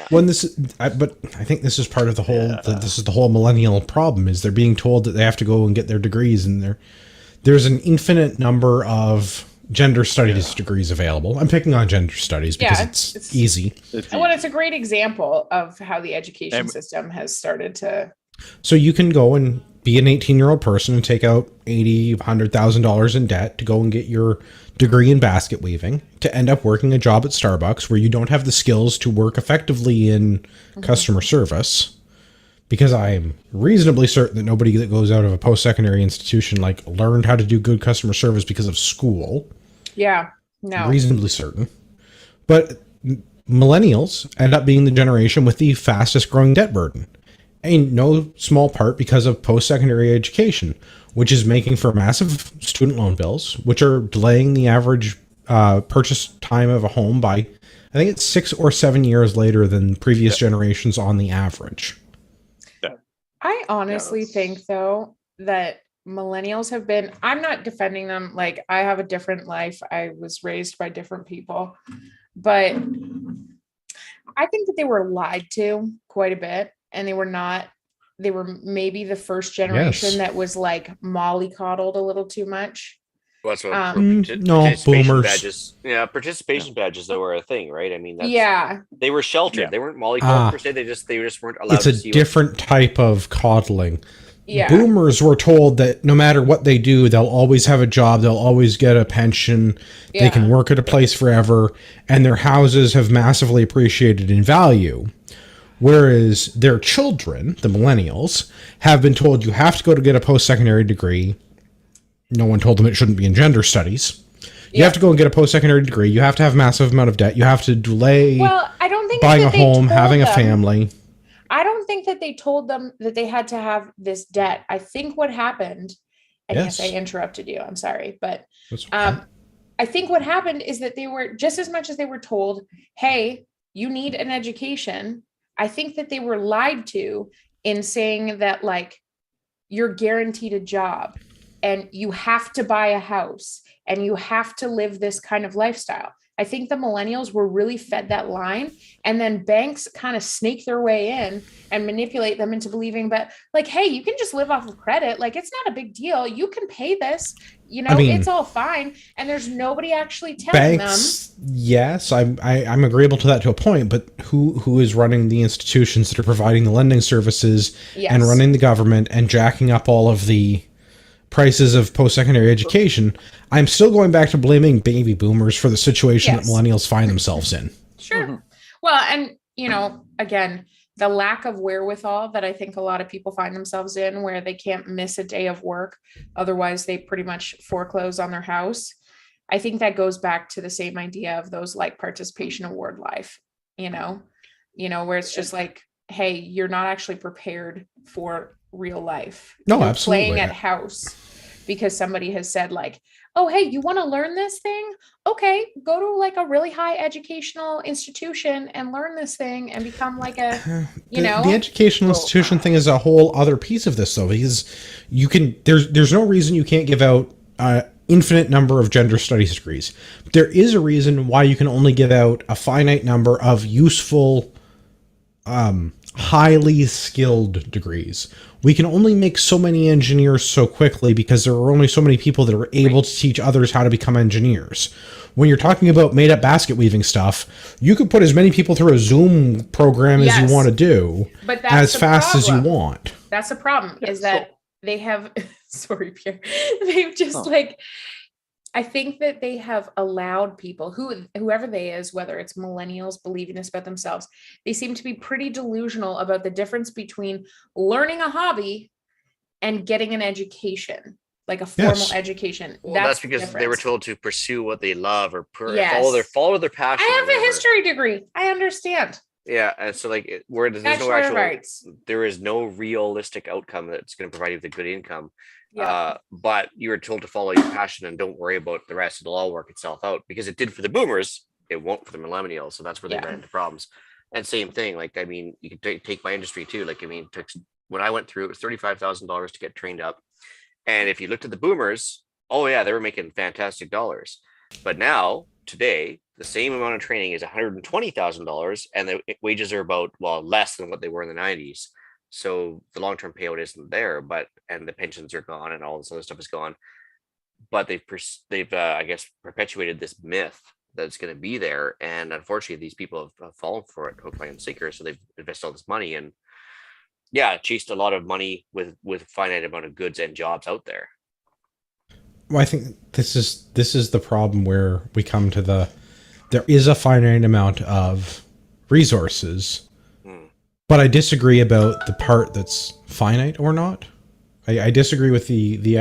When but I think this is part of the whole. This is the whole millennial problem. Is they're being told that they have to go and get their degrees, and there's an infinite number of gender studies degrees available. I'm picking on gender studies because it's easy. It's a great example of how the education system has started to. So you can go and be an 18-year-old person and take out $100,000 in debt to go and get your degree in basket weaving, to end up working a job at Starbucks where you don't have the skills to work effectively in customer service. Because I'm reasonably certain that nobody that goes out of a post-secondary institution learned how to do good customer service because of school. Yeah, no. Reasonably certain. But millennials end up being the generation with the fastest growing debt burden. In no small part because of post-secondary education, which is making for massive student loan bills, which are delaying the average purchase time of a home by, I think it's 6 or 7 years later than previous generations on the average. I honestly think though that millennials have been, I'm not defending them. Like I have a different life. I was raised by different people, but I think that they were lied to quite a bit, and they were maybe the first generation that was like mollycoddled a little too much. Well, that's what boomers. Badges. Yeah, participation badges though were a thing, right? I mean, they were sheltered. Yeah. They weren't mollycoddled per se. They just weren't allowed. It's a different type of coddling. Yeah. Boomers were told that no matter what they do, they'll always have a job. They'll always get a pension. They can work at a place forever, and their houses have massively appreciated in value. Whereas their children, the millennials, have been told you have to go to get a post-secondary degree. No one told them it shouldn't be in gender studies. You have to go and get a post-secondary degree. You have to have a massive amount of debt. You have to delay I don't think buying a home, having a family. I don't think that they told them that they had to have this debt. I think what happened, and yes, I interrupted you. I'm sorry. But I think what happened is that they were, just as much as they were told, hey, you need an education, I think that they were lied to in saying that like you're guaranteed a job and you have to buy a house and you have to live this kind of lifestyle. I think the millennials were really fed that line, and then banks kind of snake their way in and manipulate them into believing, but like, hey, you can just live off of credit. Like, it's not a big deal. You can pay this, it's all fine. And there's nobody actually telling banks, them. Yes, I'm agreeable to that to a point, but who is running the institutions that are providing the lending services and running the government and jacking up all of the prices of post-secondary education? I'm still going back to blaming baby boomers for the situation that millennials find themselves in. Sure. Mm-hmm. Well, and, again, the lack of wherewithal that I think a lot of people find themselves in, where they can't miss a day of work. Otherwise, they pretty much foreclose on their house. I think that goes back to the same idea of those like participation award life, where it's just like, hey, you're not actually prepared for real life. No, you're absolutely. Playing at house because somebody has said like, oh, hey, you want to learn this thing? Okay, go to like a really high educational institution and learn this thing and become like a, the educational institution thing is a whole other piece of this though, because there's no reason you can't give out infinite number of gender studies degrees. There is a reason why you can only give out a finite number of useful highly skilled degrees. We can only make so many engineers so quickly because there are only so many people that are able to teach others how to become engineers. When you're talking about made up basket weaving stuff, you could put as many people through a Zoom program as Yes. you want to do, But that's as the fast as you problem. want. That's the problem, Yeah, is that they have, sorry, Pierre, they've just like, I think that they have allowed people, whoever they is, whether it's millennials believing this about themselves, they seem to be pretty delusional about the difference between learning a hobby and getting an education, like a formal Yes. education. Well, that's the because they were difference. told to pursue what they love or Yes. follow their passion. I or have a whatever. history degree. I understand. Yeah, and so like where there's no Bachelor of actual, Arts. there is no realistic outcome that's going to provide you with a good income. Yeah. But you were told to follow your passion and don't worry about the rest. It'll all work itself out because it did for the boomers. It won't for the millennials. So that's where they Yeah. ran into problems. And same thing. Like, I mean, you can take my industry too. Like, I mean, when I went through, it was $35,000 to get trained up. And if you looked at the boomers, oh yeah, they were making fantastic dollars. But now, today, the same amount of training is $120,000, and the wages are about, well, less than what they were in the 90s. So the long-term payout isn't there, and the pensions are gone, and all this other stuff is gone. But they've I guess perpetuated this myth that's going to be there, and unfortunately, these people have fallen for it, hook, line, and sinker. So they've invested all this money and chased a lot of money with finite amount of goods and jobs out there. Well, I think this is the problem where we come to there is a finite amount of resources, but I disagree about the part that's finite or not. I disagree with the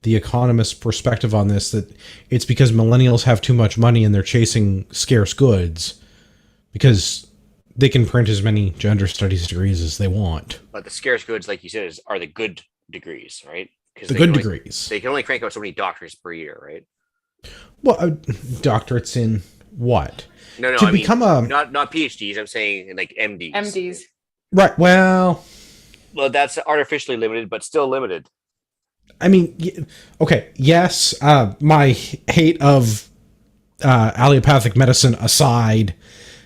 economist perspective on this, that it's because millennials have too much money and they're chasing scarce goods because they can print as many gender studies degrees as they want. But the scarce goods, like you said, are the good degrees, right? Because The good degrees. They can only crank out so many doctors per year, right? Well, doctorates in what? No, To I become mean, not PhDs. I'm saying like MDs. MDs. Right. Well, that's artificially limited, but still limited. I mean, okay, yes, my hate of allopathic medicine aside,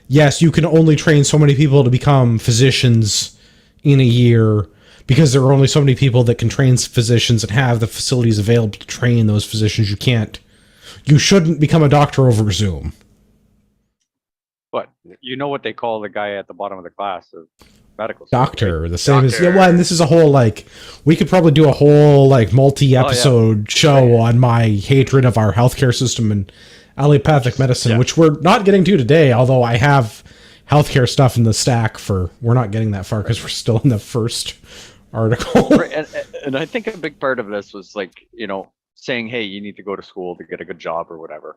yes, you can only train so many people to become physicians in a year because there are only so many people that can train physicians and have the facilities available to train those physicians. You shouldn't become a doctor over Zoom. But you know what they call the guy at the bottom of the class of medical school, Doctor, right? the same as, Doctor. yeah, well, and this is a whole, like, we could probably do a whole, like, multi-episode show on my hatred of our healthcare system and allopathic medicine, which we're not getting to today, although I have healthcare stuff in the stack we're not getting that far because we're still in the first article. Right, and I think a big part of this was like, saying, hey, you need to go to school to get a good job or whatever.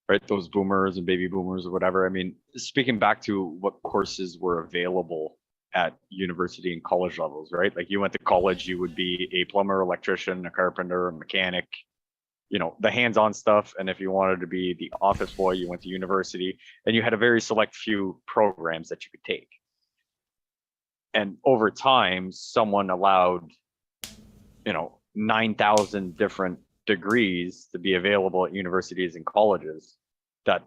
Right, those boomers and baby boomers or whatever. I mean, speaking back to what courses were available at university and college levels, right? Like you went to college, you would be a plumber, electrician, a carpenter, a mechanic, the hands-on stuff. And if you wanted to be the office boy, you went to university, and you had a very select few programs that you could take. And over time, someone allowed, 9,000 different degrees to be available at universities and colleges. That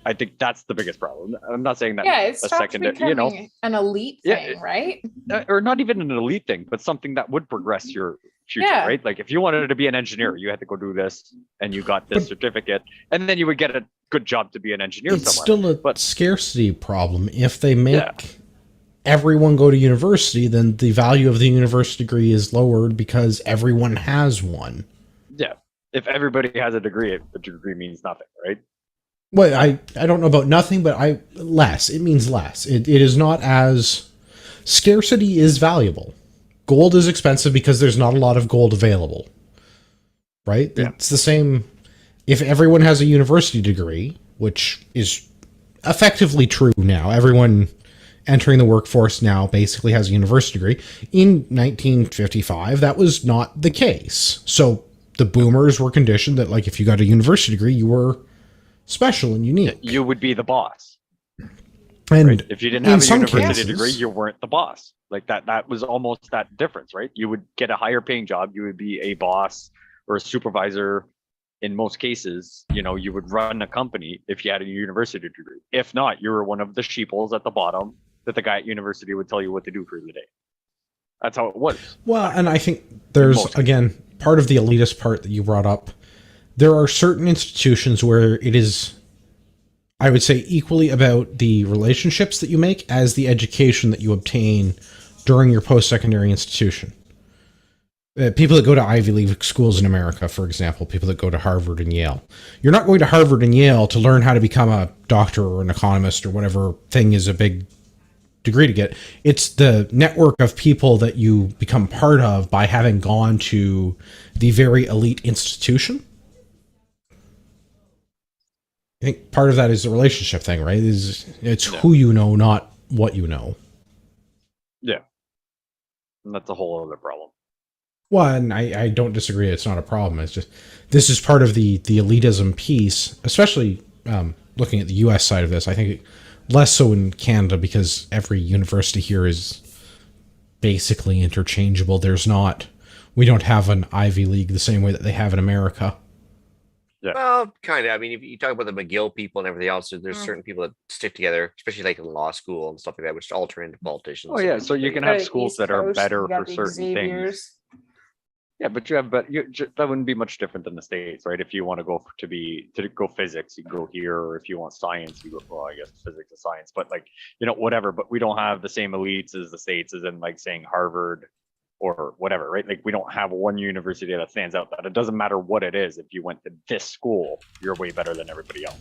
I think that's the biggest problem. I'm not saying that It's a stopped secondary, becoming an elite thing, right? or not even an elite thing, but something that would progress your future, Yeah. right? Like if you wanted to be an engineer, you had to go do this, and you got this certificate, and then you would get a good job to be an engineer It's somewhere. still a scarcity problem. If they make everyone go to university, then the value of the university degree is lowered because everyone has one. Yeah. If everybody has a degree, the degree means nothing, right? Well, I don't know about nothing, but it means less. It is not as, scarcity is valuable. Gold is expensive because there's not a lot of gold available. Right? Yeah. It's the same if everyone has a university degree, which is effectively true now. Everyone entering the workforce now basically has a university degree. In 1955, that was not the case. So the boomers were conditioned that, like, if you got a university degree, you were special and unique. You would be the boss. And right? If you didn't have a university degree, you weren't the boss. Like that was almost that difference, right? You would get a higher paying job. You would be a boss or a supervisor. In most cases, you would run a company if you had a university degree. If not, you were one of the sheeples at the bottom that the guy at university would tell you what to do for the day. That's how it was. Well, and I think there's, Most. again, part of the elitist part that you brought up. There are certain institutions where it is, I would say, equally about the relationships that you make as the education that you obtain during your post-secondary institution. People that go to Ivy League schools in America, for example, people that go to Harvard and Yale. You're not going to Harvard and Yale to learn how to become a doctor or an economist or whatever thing is a big degree to get. It's the network of people that you become part of by having gone to the very elite institution. I think part of that is the relationship thing, right? It's who you know, not what you know. Yeah. And that's a whole other problem. Well, and I don't disagree. It's not a problem. It's just, this is part of the elitism piece, especially looking at the U.S. side of this. I think less so in Canada because every university here is basically interchangeable. We don't have an Ivy League the same way that they have in America. Yeah. Well, kind of. I mean, if you talk about the McGill people and everything else, there's certain people that stick together, especially like in law school and stuff like that, which all turn into politicians. Oh yeah, so you can have schools that are better for certain things. Yeah, but that wouldn't be much different than the States, right? If you want to go to go physics, you go here, or if you want science, you go, well, I guess physics and science, but like, whatever, but we don't have the same elites as the States, as in like saying Harvard or whatever, right? Like we don't have one university that stands out, that it doesn't matter what it is. If you went to this school, you're way better than everybody else.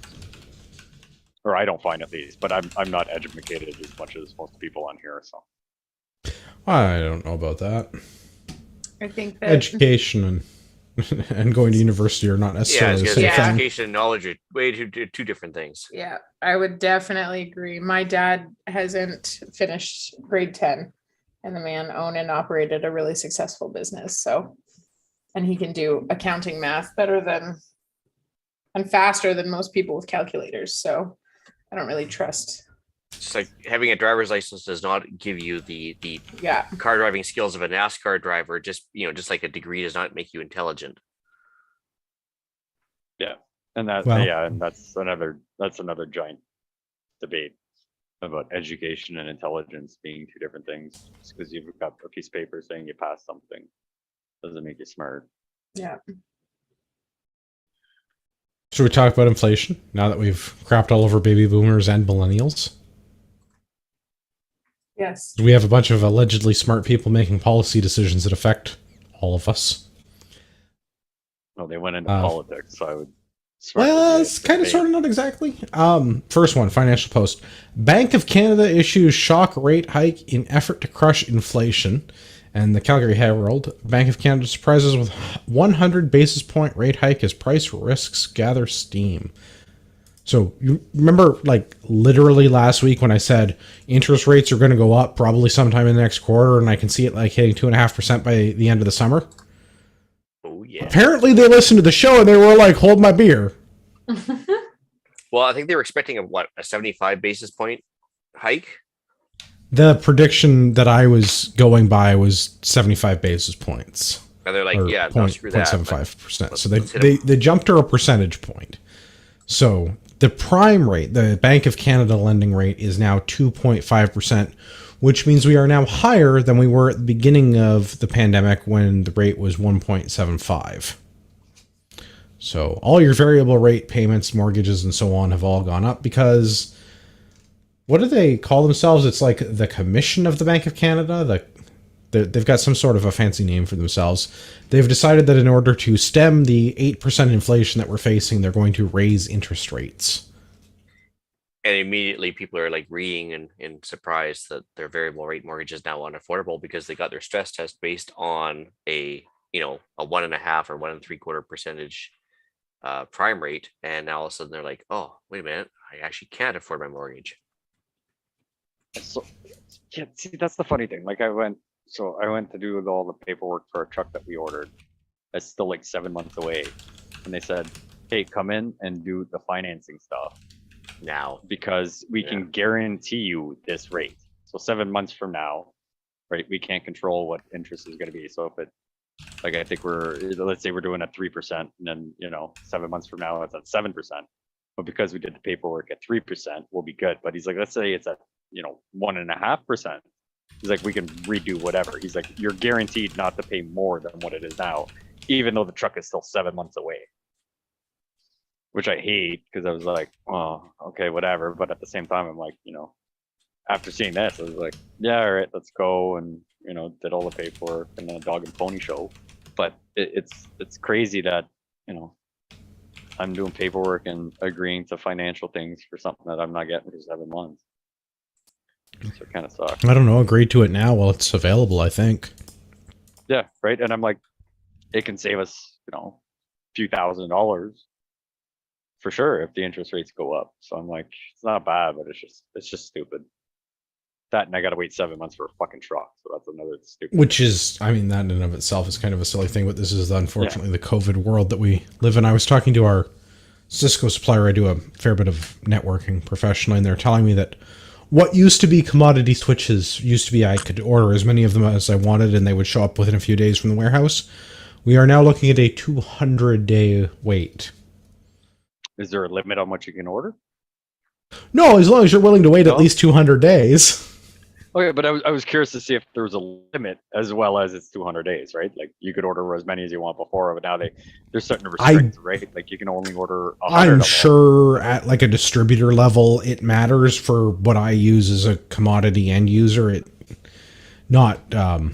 Or I don't find, at least, but I'm not educated as much as most people on here, so. I don't know about that. I think that Education and going to university are not necessarily the same thing. Education and knowledge are way two different things. Yeah, I would definitely agree. My dad hasn't finished grade 10, and the man owned and operated a really successful business. So, and he can do accounting math better than and faster than most people with calculators. So I don't really trust. It's like having a driver's license does not give you the car driving skills of a NASCAR driver. Just like a degree does not make you intelligent. Yeah, and that's another giant debate about education and intelligence being two different things. Just because you've got a piece of paper saying you passed something doesn't make you smart. Yeah. Should we talk about inflation now that we've crapped all over baby boomers and millennials? Yes. We have a bunch of allegedly smart people making policy decisions that affect all of us. No, they went into politics, so I would. Well, it's kind of, sort of, not exactly. First one, Financial Post. Bank of Canada issues shock rate hike in effort to crush inflation. And the Calgary Herald, Bank of Canada surprises with 100 basis point rate hike as price risks gather steam. So you remember, like, literally last week when I said interest rates are going to go up probably sometime in the next quarter, and I can see it like hitting 2.5% by the end of the summer. Oh yeah. Apparently they listened to the show and they were like, "Hold my beer." Well, I think they were expecting a 75 basis point hike. The prediction that I was going by was 75 basis points. And they're like, yeah, no, screw that. 0.75%. So they jumped her a percentage point. So the prime rate, the Bank of Canada lending rate, is now 2.5%, which means we are now higher than we were at the beginning of the pandemic when the rate was 1.75. So all your variable rate payments, mortgages, and so on have all gone up because, what do they call themselves? It's like the Commission of the Bank of Canada. They've got some sort of a fancy name for themselves. They've decided that in order to stem the 8% inflation that we're facing, they're going to raise interest rates. And immediately people are like reading and surprised that their variable rate mortgage is now unaffordable because they got their stress test based on a 1.5 or 1.75% prime rate. And now all of a sudden they're like, oh, wait a minute, I actually can't afford my mortgage. So, yeah, see, that's the funny thing. Like I went to do all the paperwork for a truck that we ordered. That's still like 7 months away. And they said, hey, come in and do the financing stuff now because we can guarantee you this rate. So 7 months from now, right, we can't control what interest is going to be. So if it, like, I think let's say we're doing at 3%, and then 7 months from now it's at 7%. But because we did the paperwork at 3%, we'll be good. But he's like, let's say it's at 1.5%. He's like, we can redo whatever. He's like, you're guaranteed not to pay more than what it is now, even though the truck is still 7 months away. Which I hate, because I was like, oh, okay, whatever. But at the same time, I'm like, after seeing this, I was like, yeah, all right, let's go. And, did all the paperwork and the dog and pony show. But it's crazy that, I'm doing paperwork and agreeing to financial things for something that I'm not getting for 7 months. So it kind of sucks. I don't know. Agree to it now while it's available, I think. Yeah, right. And I'm like, it can save us, a few $1,000s for sure if the interest rates go up. So I'm like, it's not bad, but it's just stupid. That, and I got to wait 7 months for a fucking truck. So that's another stupid. Which is, I mean, that in and of itself is kind of a silly thing, but this is unfortunately the COVID world that we live in. I was talking to our Cisco supplier. I do a fair bit of networking professionally, and they're telling me that what used to be commodity switches used to be I could order as many of them as I wanted, and they would show up within a few days from the warehouse. We are now looking at a 200-day wait. Is there a limit on what you can order? No, as long as you're willing to wait at least 200 days. Okay, but I was curious to see if there was a limit as well as it's 200 days, right? Like you could order as many as you want before, but now they're starting to restrict, right? Like you can only order 100. I'm sure at like a distributor level, it matters. For what I use as a commodity end user, it not a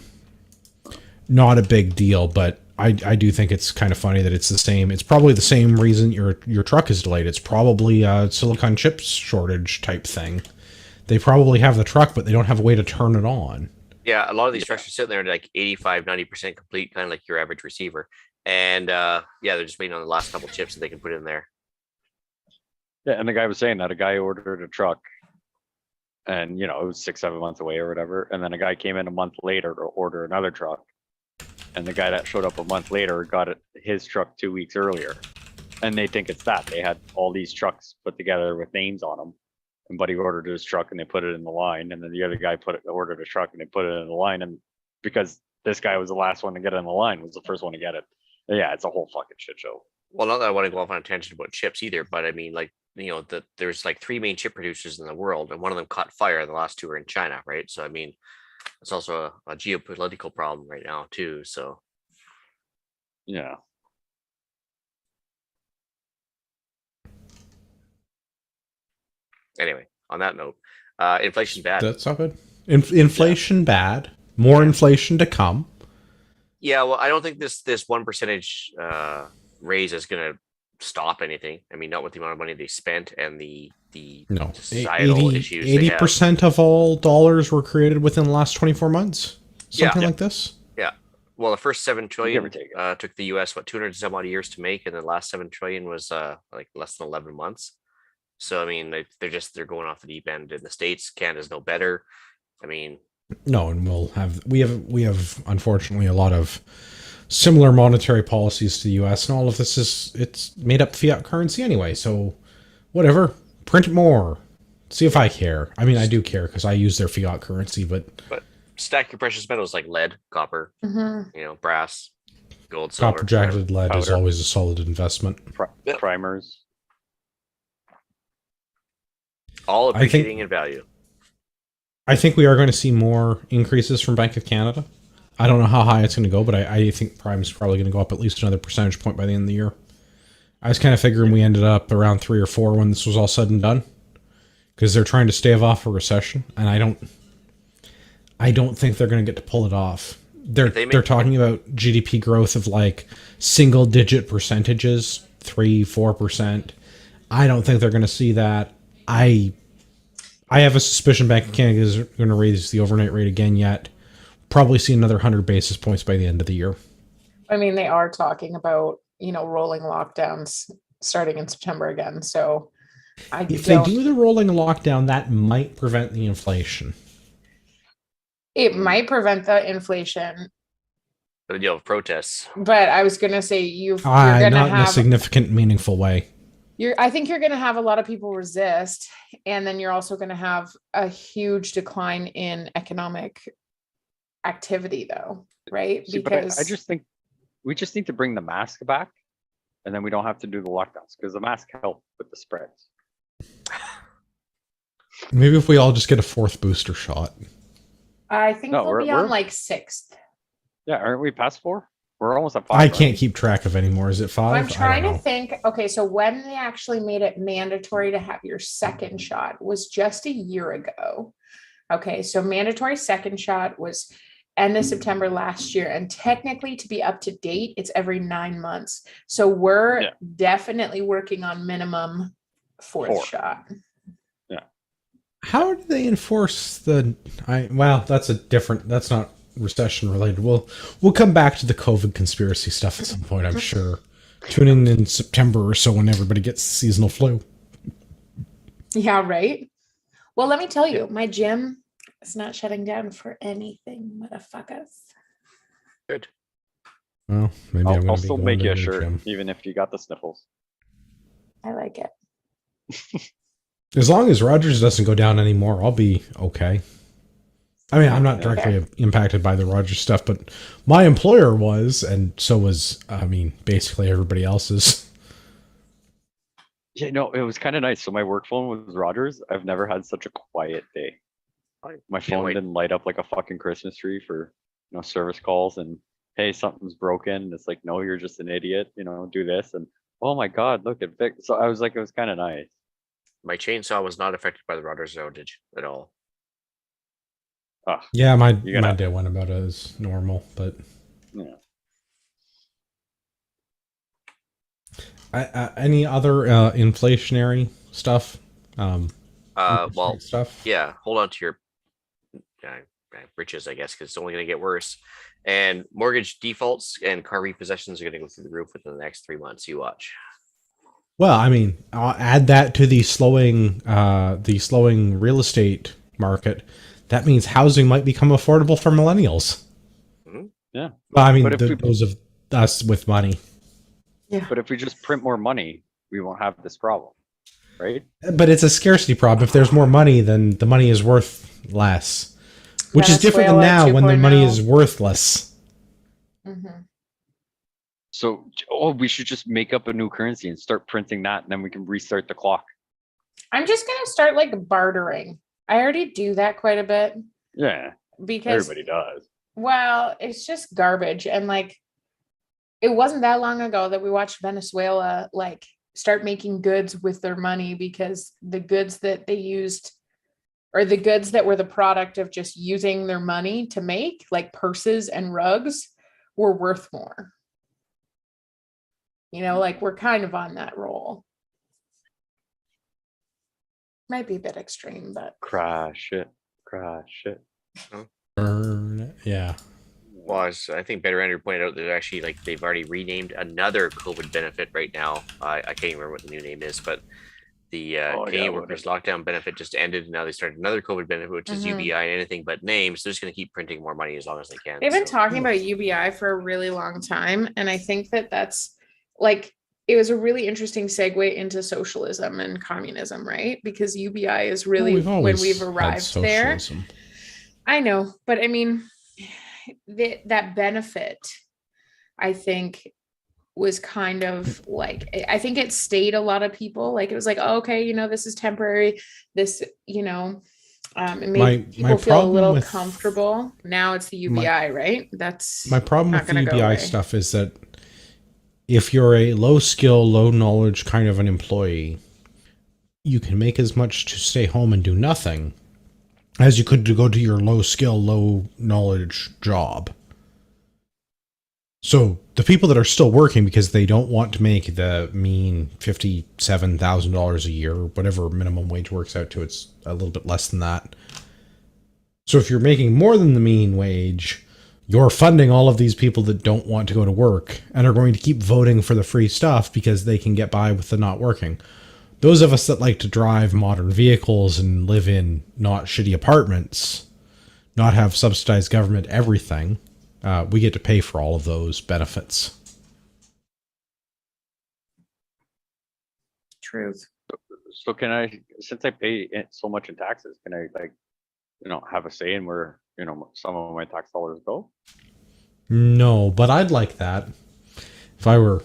big deal, but I do think it's kind of funny that it's the same. It's probably the same reason your truck is delayed. It's probably a silicon chips shortage type thing. They probably have the truck, but they don't have a way to turn it on. Yeah, a lot of these trucks are sitting there like 85, 90% complete, kind of like your average receiver. And they're just waiting on the last couple chips that they can put in there. Yeah, and the guy was saying that a guy ordered a truck and, it was 6-7 months away or whatever. And then a guy came in a month later to order another truck. And the guy that showed up a month later got his truck 2 weeks earlier. And they think it's that. They had all these trucks put together with names on them. And Buddy ordered his truck and they put it in the line. And then the other guy ordered a truck and they put it in the line. And because this guy was the last one to get in the line, was the first one to get it. And yeah, it's a whole fucking shit show. Well, not that I want to go off on a tangent about chips either, but I mean, like, there's like 3 main chip producers in the world, and one of them caught fire, and the last 2 are in China, right? So, I mean, it's also a geopolitical problem right now, too. So, yeah. Anyway, on that note, inflation's bad. That's not good. Inflation bad. More inflation to come. Yeah, well, I don't think this 1% raise is going to stop anything. I mean, not with the amount of money they spent and the societal issues. 80% of all dollars were created within the last 24 months. Something like this. Yeah. Well, the first 7 trillion took the U.S. 200 some odd years to make, and the last 7 trillion was like less than 11 months. So I mean, they're going off the deep end in the States. Canada's no better. I mean, no, and we have unfortunately a lot of similar monetary policies to the U.S. and all of this it's made up fiat currency anyway. So whatever, print more. See if I care. I mean, I do care because I use their fiat currency, but stack your precious metals like lead, copper, brass, gold, silver. Copper jacketed lead powder is always a solid investment. Primers. All appreciating in value. I think we are going to see more increases from Bank of Canada. I don't know how high it's going to go, but I think Prime is probably going to go up at least another percentage point by the end of the year. I was kind of figuring we ended up around 3 or 4 when this was all said and done, because they're trying to stave off a recession, and I don't think they're going to get to pull it off. They're talking about GDP growth of like single digit percentages, 3-4%. I don't think they're going to see that. I have a suspicion Bank of Canada is going to raise the overnight rate again yet. Probably see another 100 basis points by the end of the year. I mean, they are talking about, rolling lockdowns starting in September again. So if they do the rolling lockdown, that might prevent the inflation. It might prevent the inflation. Protests. But I was going to say you're going to have in a significant, meaningful way. I think you're going to have a lot of people resist, and then you're also going to have a huge decline in economic activity, though, right? Because I just think we just need to bring the mask back, and then we don't have to do the lockdowns because the mask help with the spreads. Maybe if we all just get a 4th booster shot. I think No, we'll be we're- on like 6th. Yeah, aren't we past 4? We're almost at 5. I aren't can't we? keep track of anymore. Is it 5? I'm trying I don't to know. think. Okay, so when they actually made it mandatory to have your second shot was just a year ago. Okay, so mandatory second shot was end of September last year, and technically to be up to date, it's every 9 months. So we're Yeah. definitely working on minimum 4th 4. shot. How do they enforce the? Well, that's not recession related. We'll come back to the COVID conspiracy stuff at some point, I'm sure. Tune in September or so when everybody gets seasonal flu. Yeah, right. Well, let me tell you, my gym is not shutting down for anything, motherfuckers. Good. Well, maybe I'm I'll going to still be make going you to a the shirt, gym. even if you got the sniffles. I like it. As long as Rogers doesn't go down anymore, I'll be okay. I mean, I'm not directly impacted by the Rogers stuff, but my employer was, and so was, basically everybody else's. Yeah, no, it was kind of nice. So my work phone was Rogers. I've never had such a quiet day. My phone wait. didn't light up like a fucking Christmas tree for, service calls and, hey, something's broken. It's like, no, you're just an idiot. Do this. And oh my God, look, it fixed. So I was like, it was kind of nice. My chainsaw was not affected by the Rogers outage at all. Yeah, my You gotta- day went about as normal, but Yeah. any other inflationary stuff? Interest Well, rate stuff. yeah, hold on to your britches, I guess, because it's only going to get worse. And mortgage defaults and car repossessions are going to go through the roof within the next 3 months. You watch. Well, I'll add that to the slowing real estate market. That means housing might become affordable for millennials. Mhm. Yeah. Well, But if those of us with money. Yeah. But if we just print more money, we won't have this problem, right? But it's a scarcity problem. If there's more money, then the money is worth less. Which is different than Venezuela now when the money 2.0. is worthless. Mhm. So, we should just make up a new currency and start printing that, and then we can restart the clock. I'm just gonna start like bartering. I already do that quite a bit Yeah, because everybody does. well, it's just garbage. And like it wasn't that long ago that we watched Venezuela like start making goods with their money because the goods that they used or the goods that were the product of just using their money to make, like purses and rugs, were worth more. Like we're kind of on that roll. Might be a bit extreme, but Crash it. Burn it. Yeah. Well, I think Better Andrew pointed out that actually, like, they've already renamed another COVID benefit right now. I can't even remember what the new name is, but the Canadian Workers Lockdown benefit just ended, and now they started another COVID benefit, which is Mhm. UBI and anything but names. They're just going to keep printing more money as long as they can. they've been so- talking about UBI for a really long time. And I think that that's like, it was a really interesting segue into socialism and communism, right? Because UBI is really when we've arrived there. I know, but I mean, that benefit, I think, was kind of like, I think it stayed a lot of people. Like it was like, oh, okay, this is temporary. This, it made people feel a little comfortable. Now it's the UBI, right? That's my problem with the not gonna go UBI away. stuff is that if you're a low skill, low knowledge kind of an employee, you can make as much to stay home and do nothing as you could to go to your low skill, low knowledge job. So the people that are still working because they don't want to make the mean $57,000 a year, whatever minimum wage works out to, it's a little bit less than that. So if you're making more than the mean wage, you're funding all of these people that don't want to go to work and are going to keep voting for the free stuff because they can get by with the not working. Those of us that like to drive modern vehicles and live in not shitty apartments, not have subsidized government everything, we get to pay for all of those benefits. Truth. So can I, since I pay so much in taxes, can I have a say in where, some of my tax dollars go? No, but I'd like that. If I were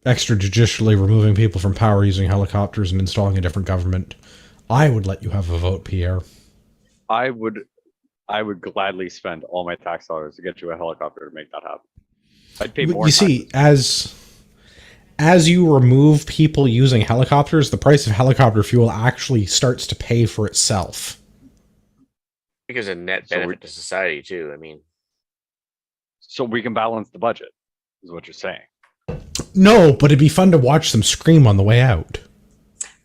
extrajudicially removing people from power using helicopters and installing a different government, I would let you have a vote, Pierre. I would gladly spend all my tax dollars to get you a helicopter to make that happen. I'd pay more. You see, as you remove people using helicopters, the price of helicopter fuel actually starts to pay for itself. Because a net So benefit to society too. I mean, so we can balance the budget, is what you're saying. No, but it'd be fun to watch them scream on the way out.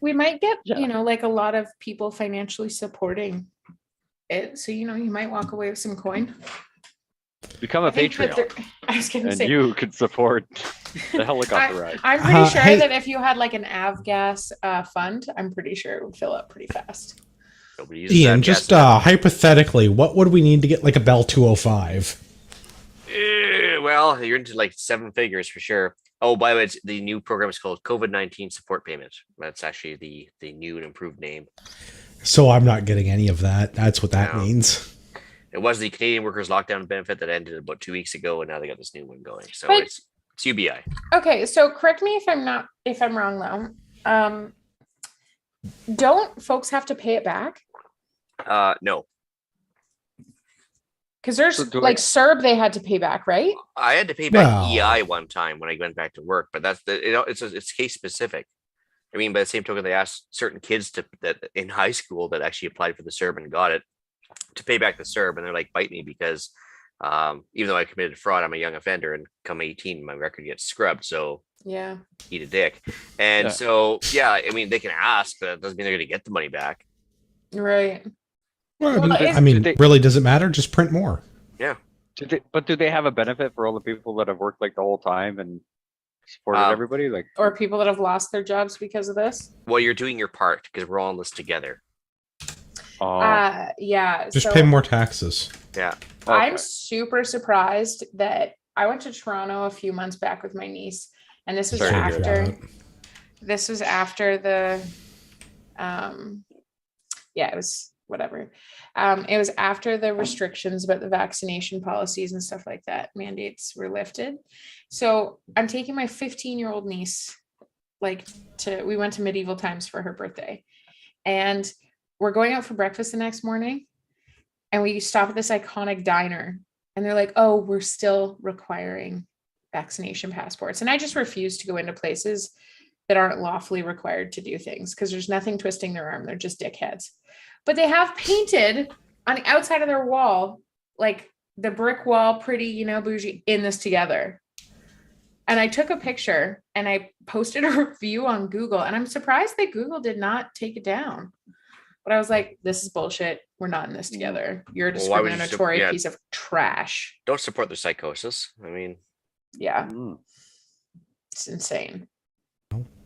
We might get, Yeah. like a lot of people financially supporting it. So, you might walk away with some coin. Become a I think that Patreon, I was going to and say, you could support the helicopter ride. I'm pretty sure hey- that if you had like an avgas fund, I'm pretty sure it would fill up pretty fast. nobody uses Ian, that just gas. hypothetically, what would we need to get like a Bell 205? Well, you're into like 7 figures for sure. Oh, by the way, the new program is called COVID-19 support payment. That's actually the new and improved name. So I'm not getting any of that. That's what that No. means. It was the Canadian Workers Lockdown benefit that ended about 2 weeks ago, and now they got this new one going. So But- it's UBI. Okay, so correct me if I'm wrong though. Don't folks have to pay it back? No, Because there's So do like I- CERB they had to pay back, right? I had to pay back Well- EI one time when I went back to work, but that's it's case specific. I mean, by the same token, they asked certain kids that in high school that actually applied for the CERB and got it to pay back the CERB, and they're like, bite me because even though I committed fraud, I'm a young offender, and come 18, my record gets scrubbed. So Yeah. eat a dick. And Yeah. so yeah, I mean, they can ask, but that doesn't mean they're going to get the money back. Right. Well, Well, I mean, they- really, does it matter? Just print more. Do they have a benefit for all the people that have worked like the whole time and supported everybody? Like, Or people that have lost their jobs because of this. Well, you're doing your part because we're all in this together. Yeah. Just so pay more taxes. Yeah. I'm okay. super surprised that I went to Toronto a few months back with my niece, and this was Sorry to hear after the it was whatever. It was after the restrictions about the vaccination policies and stuff like that, mandates were lifted. So I'm taking my 15-year-old niece, we went to medieval times for her birthday, and we're going out for breakfast the next morning, and we stop at this iconic diner, and they're like, oh, we're still requiring vaccination passports. And I just refuse to go into places that aren't lawfully required to do things because there's nothing twisting their arm. They're just dickheads. But they have painted on the outside of their wall, like the brick wall, pretty, bougie, in this together. And I took a picture and I posted a review on Google, and I'm surprised that Google did not take it down. But I was like, this is bullshit. We're not in this together. You're a Well, why would you discriminatory yeah. piece of trash. Don't support their psychosis. I mean, Yeah, Mm. it's insane.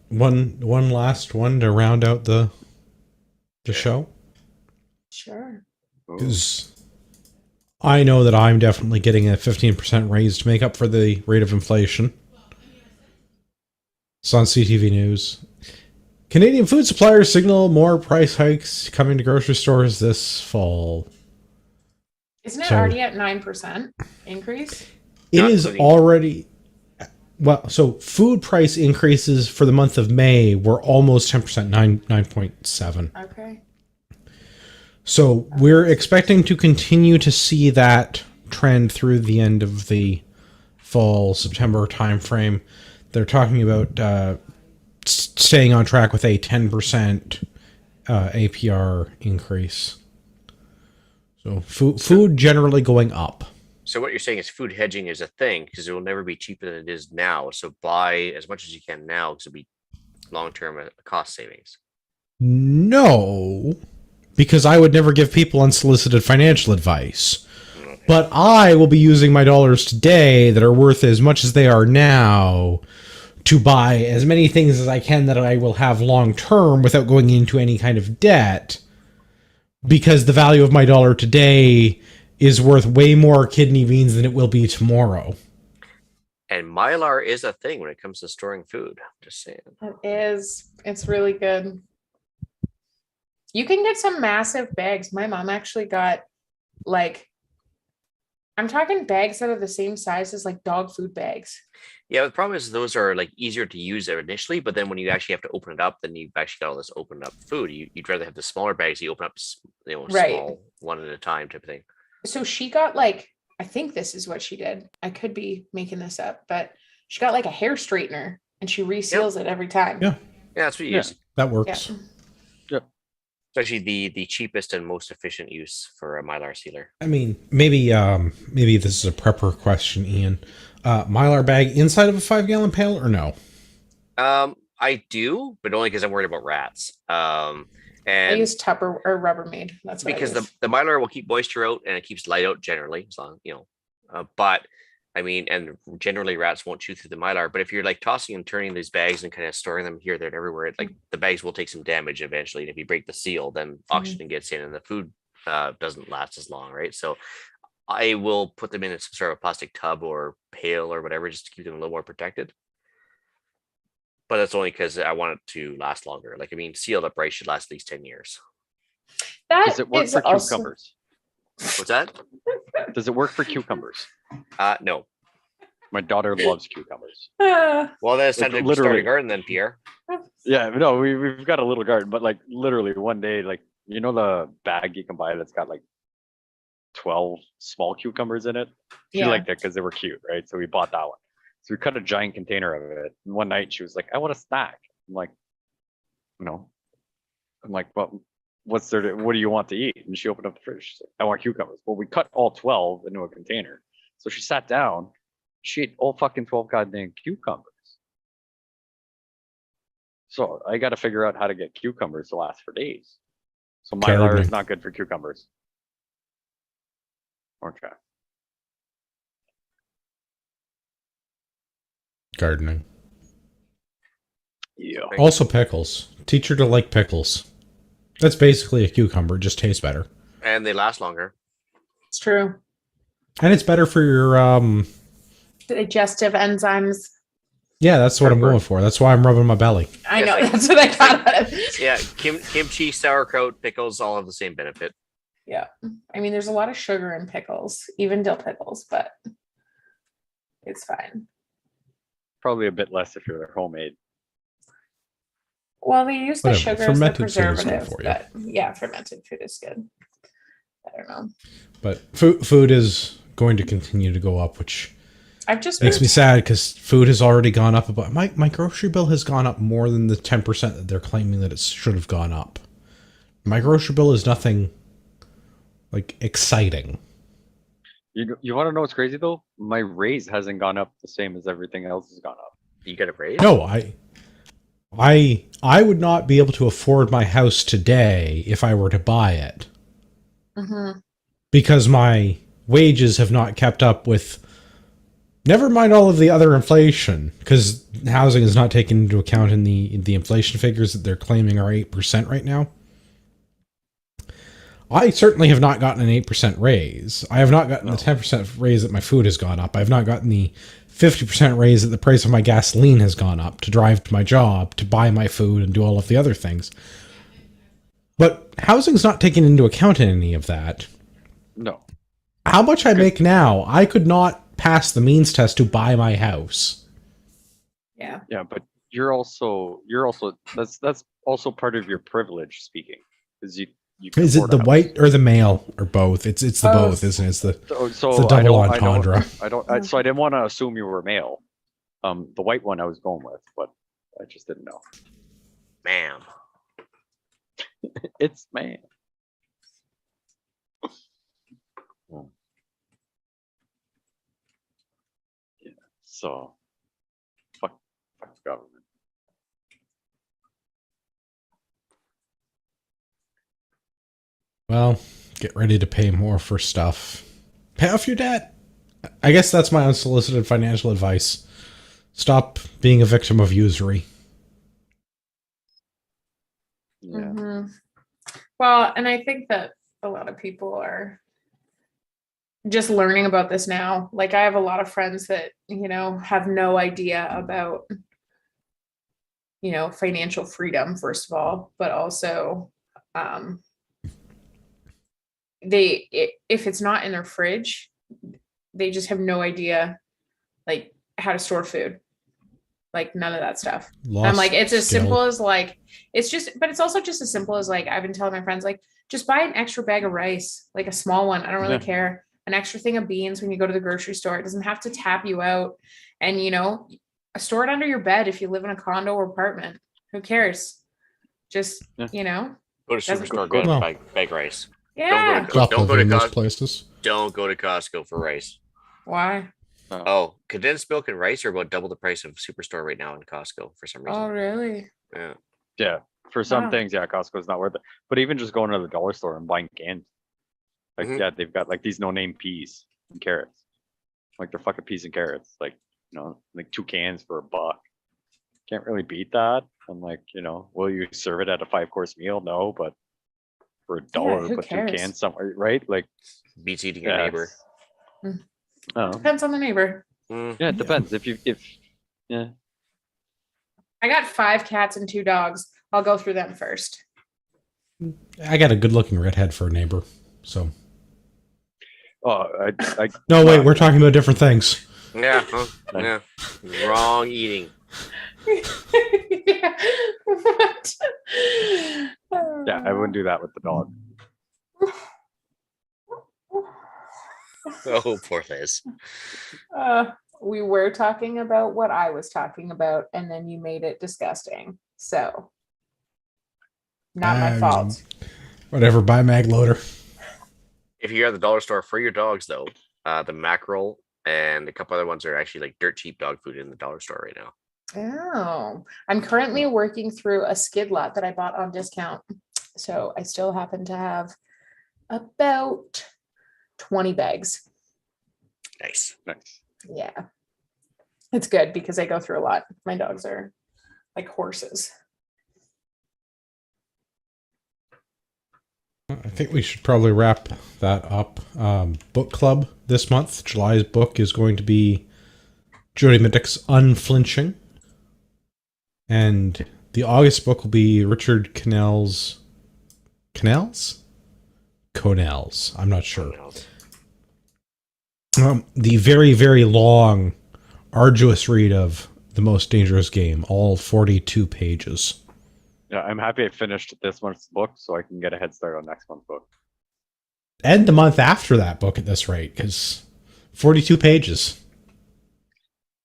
One last one to round out the show. Sure. Ooh. Because I know that I'm definitely getting a 15% raise to make up for the rate of inflation. It's on CTV News. Canadian food suppliers signal more price hikes coming to grocery stores this fall. Isn't it So- already at 9% increase? It Not is including- already... Well, so food price increases for the month of May were almost 10%, 9.7. Okay. So we're expecting to continue to see that trend through the end of the fall September timeframe. They're talking about staying on track with a 10% APR increase. So food generally going up. so what you're saying is food hedging is a thing because it will never be cheaper than it is now. So buy as much as you can now because it'll be long-term cost savings. No, because I would never give people unsolicited financial advice. But I will be using my dollars today that are worth as much as they are now to buy as many things as I can that I will have long term without going into any kind of debt. Because the value of my dollar today is worth way more kidney beans than it will be tomorrow. And Mylar is a thing when it comes to storing food. Just saying. It is. It's really good. You can get some massive bags. My mom actually got I'm talking bags that are the same size as like dog food bags. Yeah, the problem is those are like easier to use initially, but then when you actually have to open it up, then you've actually got all this opened up food. You'd rather have the smaller bags you open up, Right. small one at a time type of thing. So she got like, I think this is what she did. I could be making this up, but she got like a hair straightener and she reseals it every time. Yeah. Yeah, that's what you Yeah. use. That Yeah. works. It's actually the cheapest and most efficient use for a Mylar sealer. I mean, maybe this is a prepper question, Ian. Mylar bag inside of a 5-gallon pail or no? I do, but only because I'm worried about rats. I And use Tupper or Rubbermaid. That's what because I use. the Mylar will keep moisture out and it keeps light out generally, as long, but I mean, and generally rats won't chew through the Mylar, but if you're like tossing and turning these bags and kind of storing them here, there, and everywhere, like the bags will take some damage eventually. And if you break the seal, then oxygen gets in and the food doesn't last as long, right? So I will put them in some sort of a plastic tub or pail or whatever, just to keep them a little more protected. But that's only because I want it to last longer. Like, I mean, sealed up rice should last at least 10 years. That Does it work is for also- cucumbers? What's that? Does it work for cucumbers? No. My daughter loves cucumbers. Well, then it's time Like, to start a literally. garden then, Pierre. Yeah, no, we've got a little garden, but like literally one day, like the bag you can buy that's got like 12 small cucumbers in it. She Yeah. liked it because they were cute, right? So we bought that one. So we cut a giant container of it. And one night she was like, "I want a snack." I'm like, "No." I'm like, "Well, what's there? What do you want to eat?" And she opened up the fridge. She's like, "I want cucumbers." Well, we cut all 12 into a container. So she sat down. She ate all fucking 12 goddamn cucumbers. So I got to figure out how to get cucumbers to last for days. So Mylar Gardening. is not good for cucumbers. Okay. Gardening. Yeah. Also pickles. Teach her to like pickles. That's basically a cucumber, just tastes better. And they last longer. It's true. And it's better for your Digestive enzymes. yeah, that's what I'm Pepper. going for. That's why I'm rubbing my belly. I Yes, know. I- That's what I got out of it. Yeah, kimchi, sauerkraut, pickles, all have the same benefit. Yeah. I mean, there's a lot of sugar in pickles, even dill pickles, but it's fine. Probably a bit less if you're homemade. Well, they use the Whatever. sugar as the Fermented food is good preservative, for you. but yeah, fermented food is good. I don't know. But food is going to continue to go up, which I've just makes been me sad because food has already gone up. About my grocery bill has gone up more than the 10% that they're claiming that it should have gone up. My grocery bill is nothing like exciting. You want to know what's crazy though? My raise hasn't gone up the same as everything else has gone up. You get a raise? No, I would not be able to afford my house today if I were to buy it Mhm. because my wages have not kept up with. Never mind all of the other inflation, because housing is not taken into account in the inflation figures that they're claiming are 8% right now. I certainly have not gotten an 8% raise. I have not gotten the 10% raise that my food has gone up. I have not gotten the 50% raise that the price of my gasoline has gone up to drive to my job, to buy my food, and do all of the other things. But housing's not taken into account in any of that. No. How much I make now, I could not pass the means test to buy my house. Yeah. Yeah, but you're also that's also part of your privilege speaking. Is you can Is it afford the a house. white or the male or both? It's the Both. both, isn't it? It's the So It's a I double don't- entendre. So I didn't want to assume you were male. The white one I was going with, but I just didn't know. Ma'am. It's man. Hmm. Yeah. So fuck the government. well, get ready to pay more for stuff. Pay off your debt. I guess that's my unsolicited financial advice. Stop being a victim of usury. Yeah. Mhm. Well, and I think that a lot of people are just learning about this now. Like I have a lot of friends that, have no idea about, financial freedom, first of all, but also if it's not in their fridge, they just have no idea like how to store food. Like none of that stuff. Lost I'm like, it's as skill. simple as like, but it's also just as simple as like, I've been telling my friends, like, just buy an extra bag of rice, like a small one. I don't really Yeah. care. An extra thing of beans when you go to the grocery store. It doesn't have to tap you out. And, store it under your bed if you live in a condo or apartment. Who cares? Just, Yeah. Go to Doesn't- Superstore, get Well. a bag rice. yeah. Don't go to in those Costco. places. Don't go to Costco for rice. Why? Oh, condensed milk and rice are about double the price of Superstore right now in Costco for some reason. Oh, really? Yeah. Yeah. For some Wow. things, yeah, Costco's not worth it. But even just going to the dollar store and buying cans. Like, Mhm. yeah, they've got like these no-name peas and carrots. Like they're fucking peas and carrots. Like, like 2 cans for $1. Can't really beat that. I'm like, will you serve it at a 5-course meal? No, but for $1, who put 2 cares? cans somewhere, right? Like, Beats eating your yeah, neighbor. Oh, Depends on the neighbor. Mm. yeah, it depends. Yeah. I got 5 cats and 2 dogs. I'll go through them first. I got a good-looking redhead for a neighbor. So Oh, I no, wait, we're talking about different things. Yeah. Huh? Yeah. Wrong eating. Yeah. What? yeah, I wouldn't do that with the dog. Oh, poor Liz. We were talking about what I was talking about, and then you made it disgusting. So, not my fault. Whatever, buy mag loader. If you're at the dollar store for your dogs, though, the mackerel and a couple other ones are actually like dirt cheap dog food in the dollar store right now. Oh, I'm currently working through a skid lot that I bought on discount. So I still happen to have about 20 bags. Nice. Nice. Yeah. It's good because I go through a lot. My dogs are like horses. I think we should probably wrap that up. Book club this month. July's book is going to be Jody Middick's Unflinching. And the August book will be Richard Connell's... Connell's? I'm not sure. The very, very long, arduous read of The Most Dangerous Game, all 42 pages. Yeah, I'm happy I finished this month's book so I can get a head start on next month's book. And the month after that book at this rate, because 42 pages.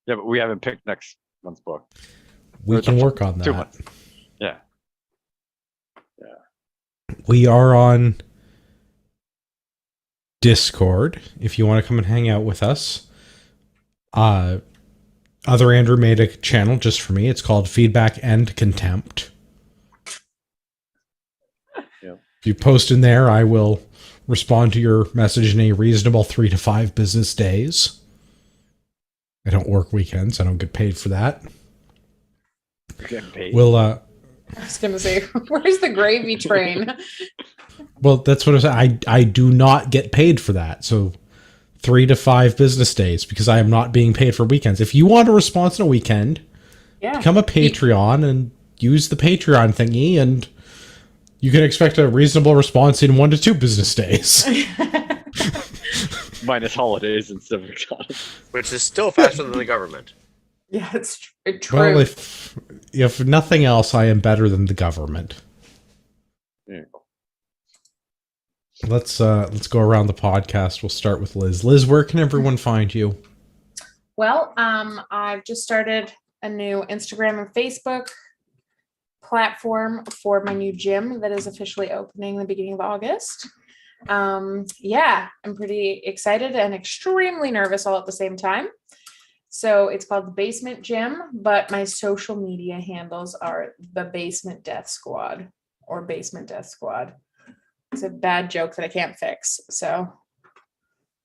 Yeah, but we haven't picked next month's book. We can work on 2 that. months. Yeah. We are on Discord if you want to come and hang out with us. Other Andrew made a channel just for me. It's called Feedback and Contempt. Yeah. If you post in there, I will respond to your message in a reasonable 3 to 5 business days. I don't work weekends. I don't get paid for that. You're getting paid. We'll I was gonna say, where's the gravy train? well, that's what I said. I do not get paid for that. So 3 to 5 business days because I am not being paid for weekends. If you want a response on a weekend, Yeah. become a Patreon and use the Patreon thingy, and you can expect a reasonable response in 1 to 2 business days. Minus holidays and stuff like that. Which is still faster than the government. Yeah, it's true. Well, if nothing else, I am better than the government. Yeah. Let's go around the podcast. We'll start with Liz. Liz, where can everyone find you? Well, I've just started a new Instagram and Facebook platform for my new gym that is officially opening the beginning of August. Yeah, I'm pretty excited and extremely nervous all at the same time. So it's called the Basement Gym, but my social media handles are the Basement Death Squad or Basement Death Squad. It's a bad joke that I can't fix. So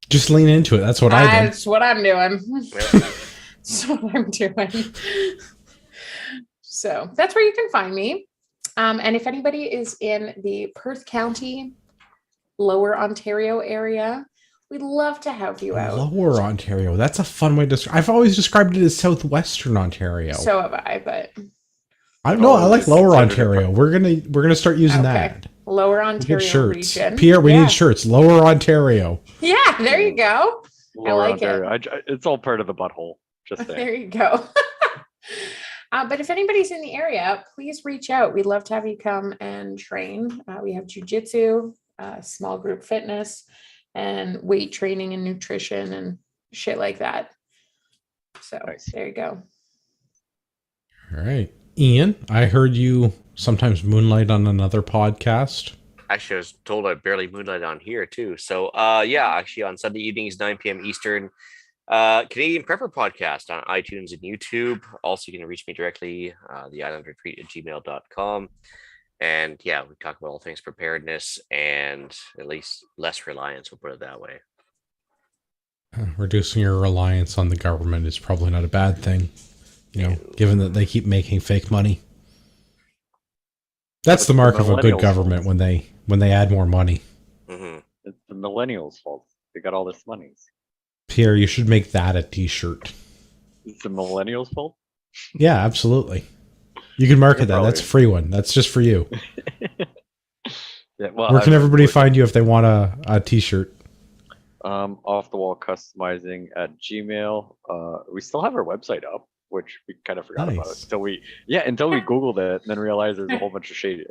Just lean into it. That's what I did. that's what I'm doing. That's what I'm doing. So that's where you can find me. And if anybody is in the Perth County, Lower Ontario area, we'd love to have you out. Lower Ontario. That's a fun way to describe. I've always described it as Southwestern Ontario. So have I, but I like it's Lower considered Ontario. We're gonna start using Okay. that. Lower We Ontario get shirts. region. Pierre, we Yeah. need shirts. Lower Ontario. Yeah, there you go. Lower like it. Ontario. It's all part of the butthole. Just saying. There you go. But if anybody's in the area, please reach out. We'd love to have you come and train. We have jujitsu, small group fitness, and weight training and nutrition and shit like that. So Nice. there you go. All right. Ian, I heard you sometimes moonlight on another podcast. Actually, I was told I barely moonlight on here too. So yeah, actually on Sunday evenings, 9 p.m. Eastern, Canadian Prepper Podcast on iTunes and YouTube. Also, you can reach me directly, theislandretreat@gmail.com. And yeah, we talk about all things preparedness and at least less reliance, we'll put it that way. Reducing your reliance on the government is probably not a bad thing, given that they keep making fake money. That's the mark of a good government when they add more money. Mm-hmm. It's the millennials' fault. They got all this money. Pierre, you should make that a t-shirt. It's the millennials' fault? Yeah, absolutely. You can market that. Probably. That's a free one. That's just for you. Yeah, well, Where can everybody find you if they want a t-shirt? Off the wall customizing at Gmail. We still have our website up, which we kind of forgot about Nice. until we Googled it and then realized there's a whole bunch of shady,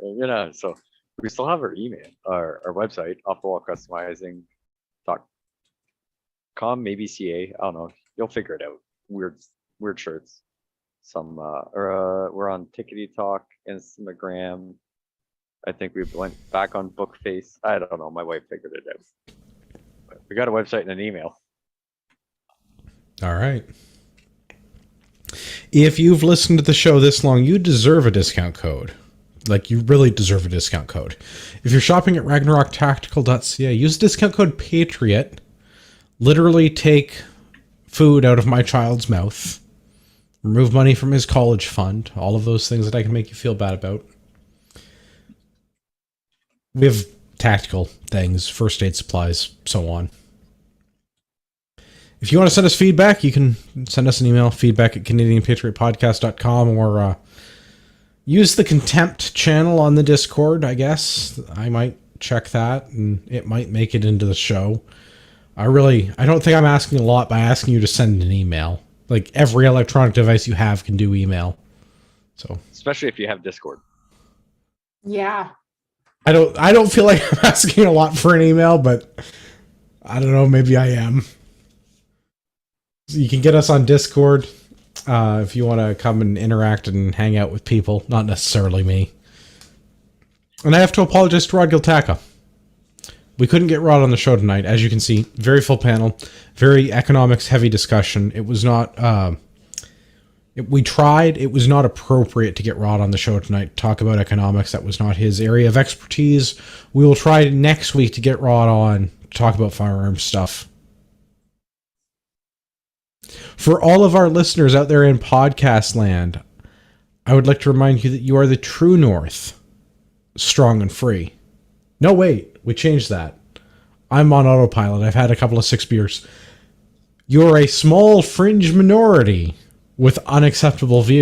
so we still have our email, our website, off the wall customizing.com, maybe CA. I don't know. You'll figure it out. Weird shirts. Some we're on Tickety Talk, Instagram. I think we went back on Bookface. I don't know. My wife figured it out. But we got a website and an email. All right. If you've listened to the show this long, you deserve a discount code. Like, you really deserve a discount code. If you're shopping at ragnaroktactical.ca, use discount code PATRIOT. Literally take food out of my child's mouth. Remove money from his college fund. All of those things that I can make you feel bad about. We have tactical things, first aid supplies, so on. If you want to send us feedback, you can send us an email, feedback@canadianpatriotpodcast.com, or use the contempt channel on the Discord, I guess. I might check that, and it might make it into the show. I don't think I'm asking a lot by asking you to send an email. Like, every electronic device you have can do email. So, Especially if you have Discord. Yeah. I don't feel like I'm asking a lot for an email, but I don't know, maybe I am. So you can get us on Discord if you want to come and interact and hang out with people, not necessarily me. And I have to apologize to Rod Giltaca. We couldn't get Rod on the show tonight, as you can see. Very full panel, very economics-heavy discussion. It was not... we tried. It was not appropriate to get Rod on the show tonight to talk about economics. That was not his area of expertise. We will try next week to get Rod on to talk about firearms stuff. For all of our listeners out there in podcast land, I would like to remind you that you are the true North, strong and free. No, wait, we changed that. I'm on autopilot. I've had a couple of 6 beers. You're a small fringe minority with unacceptable views.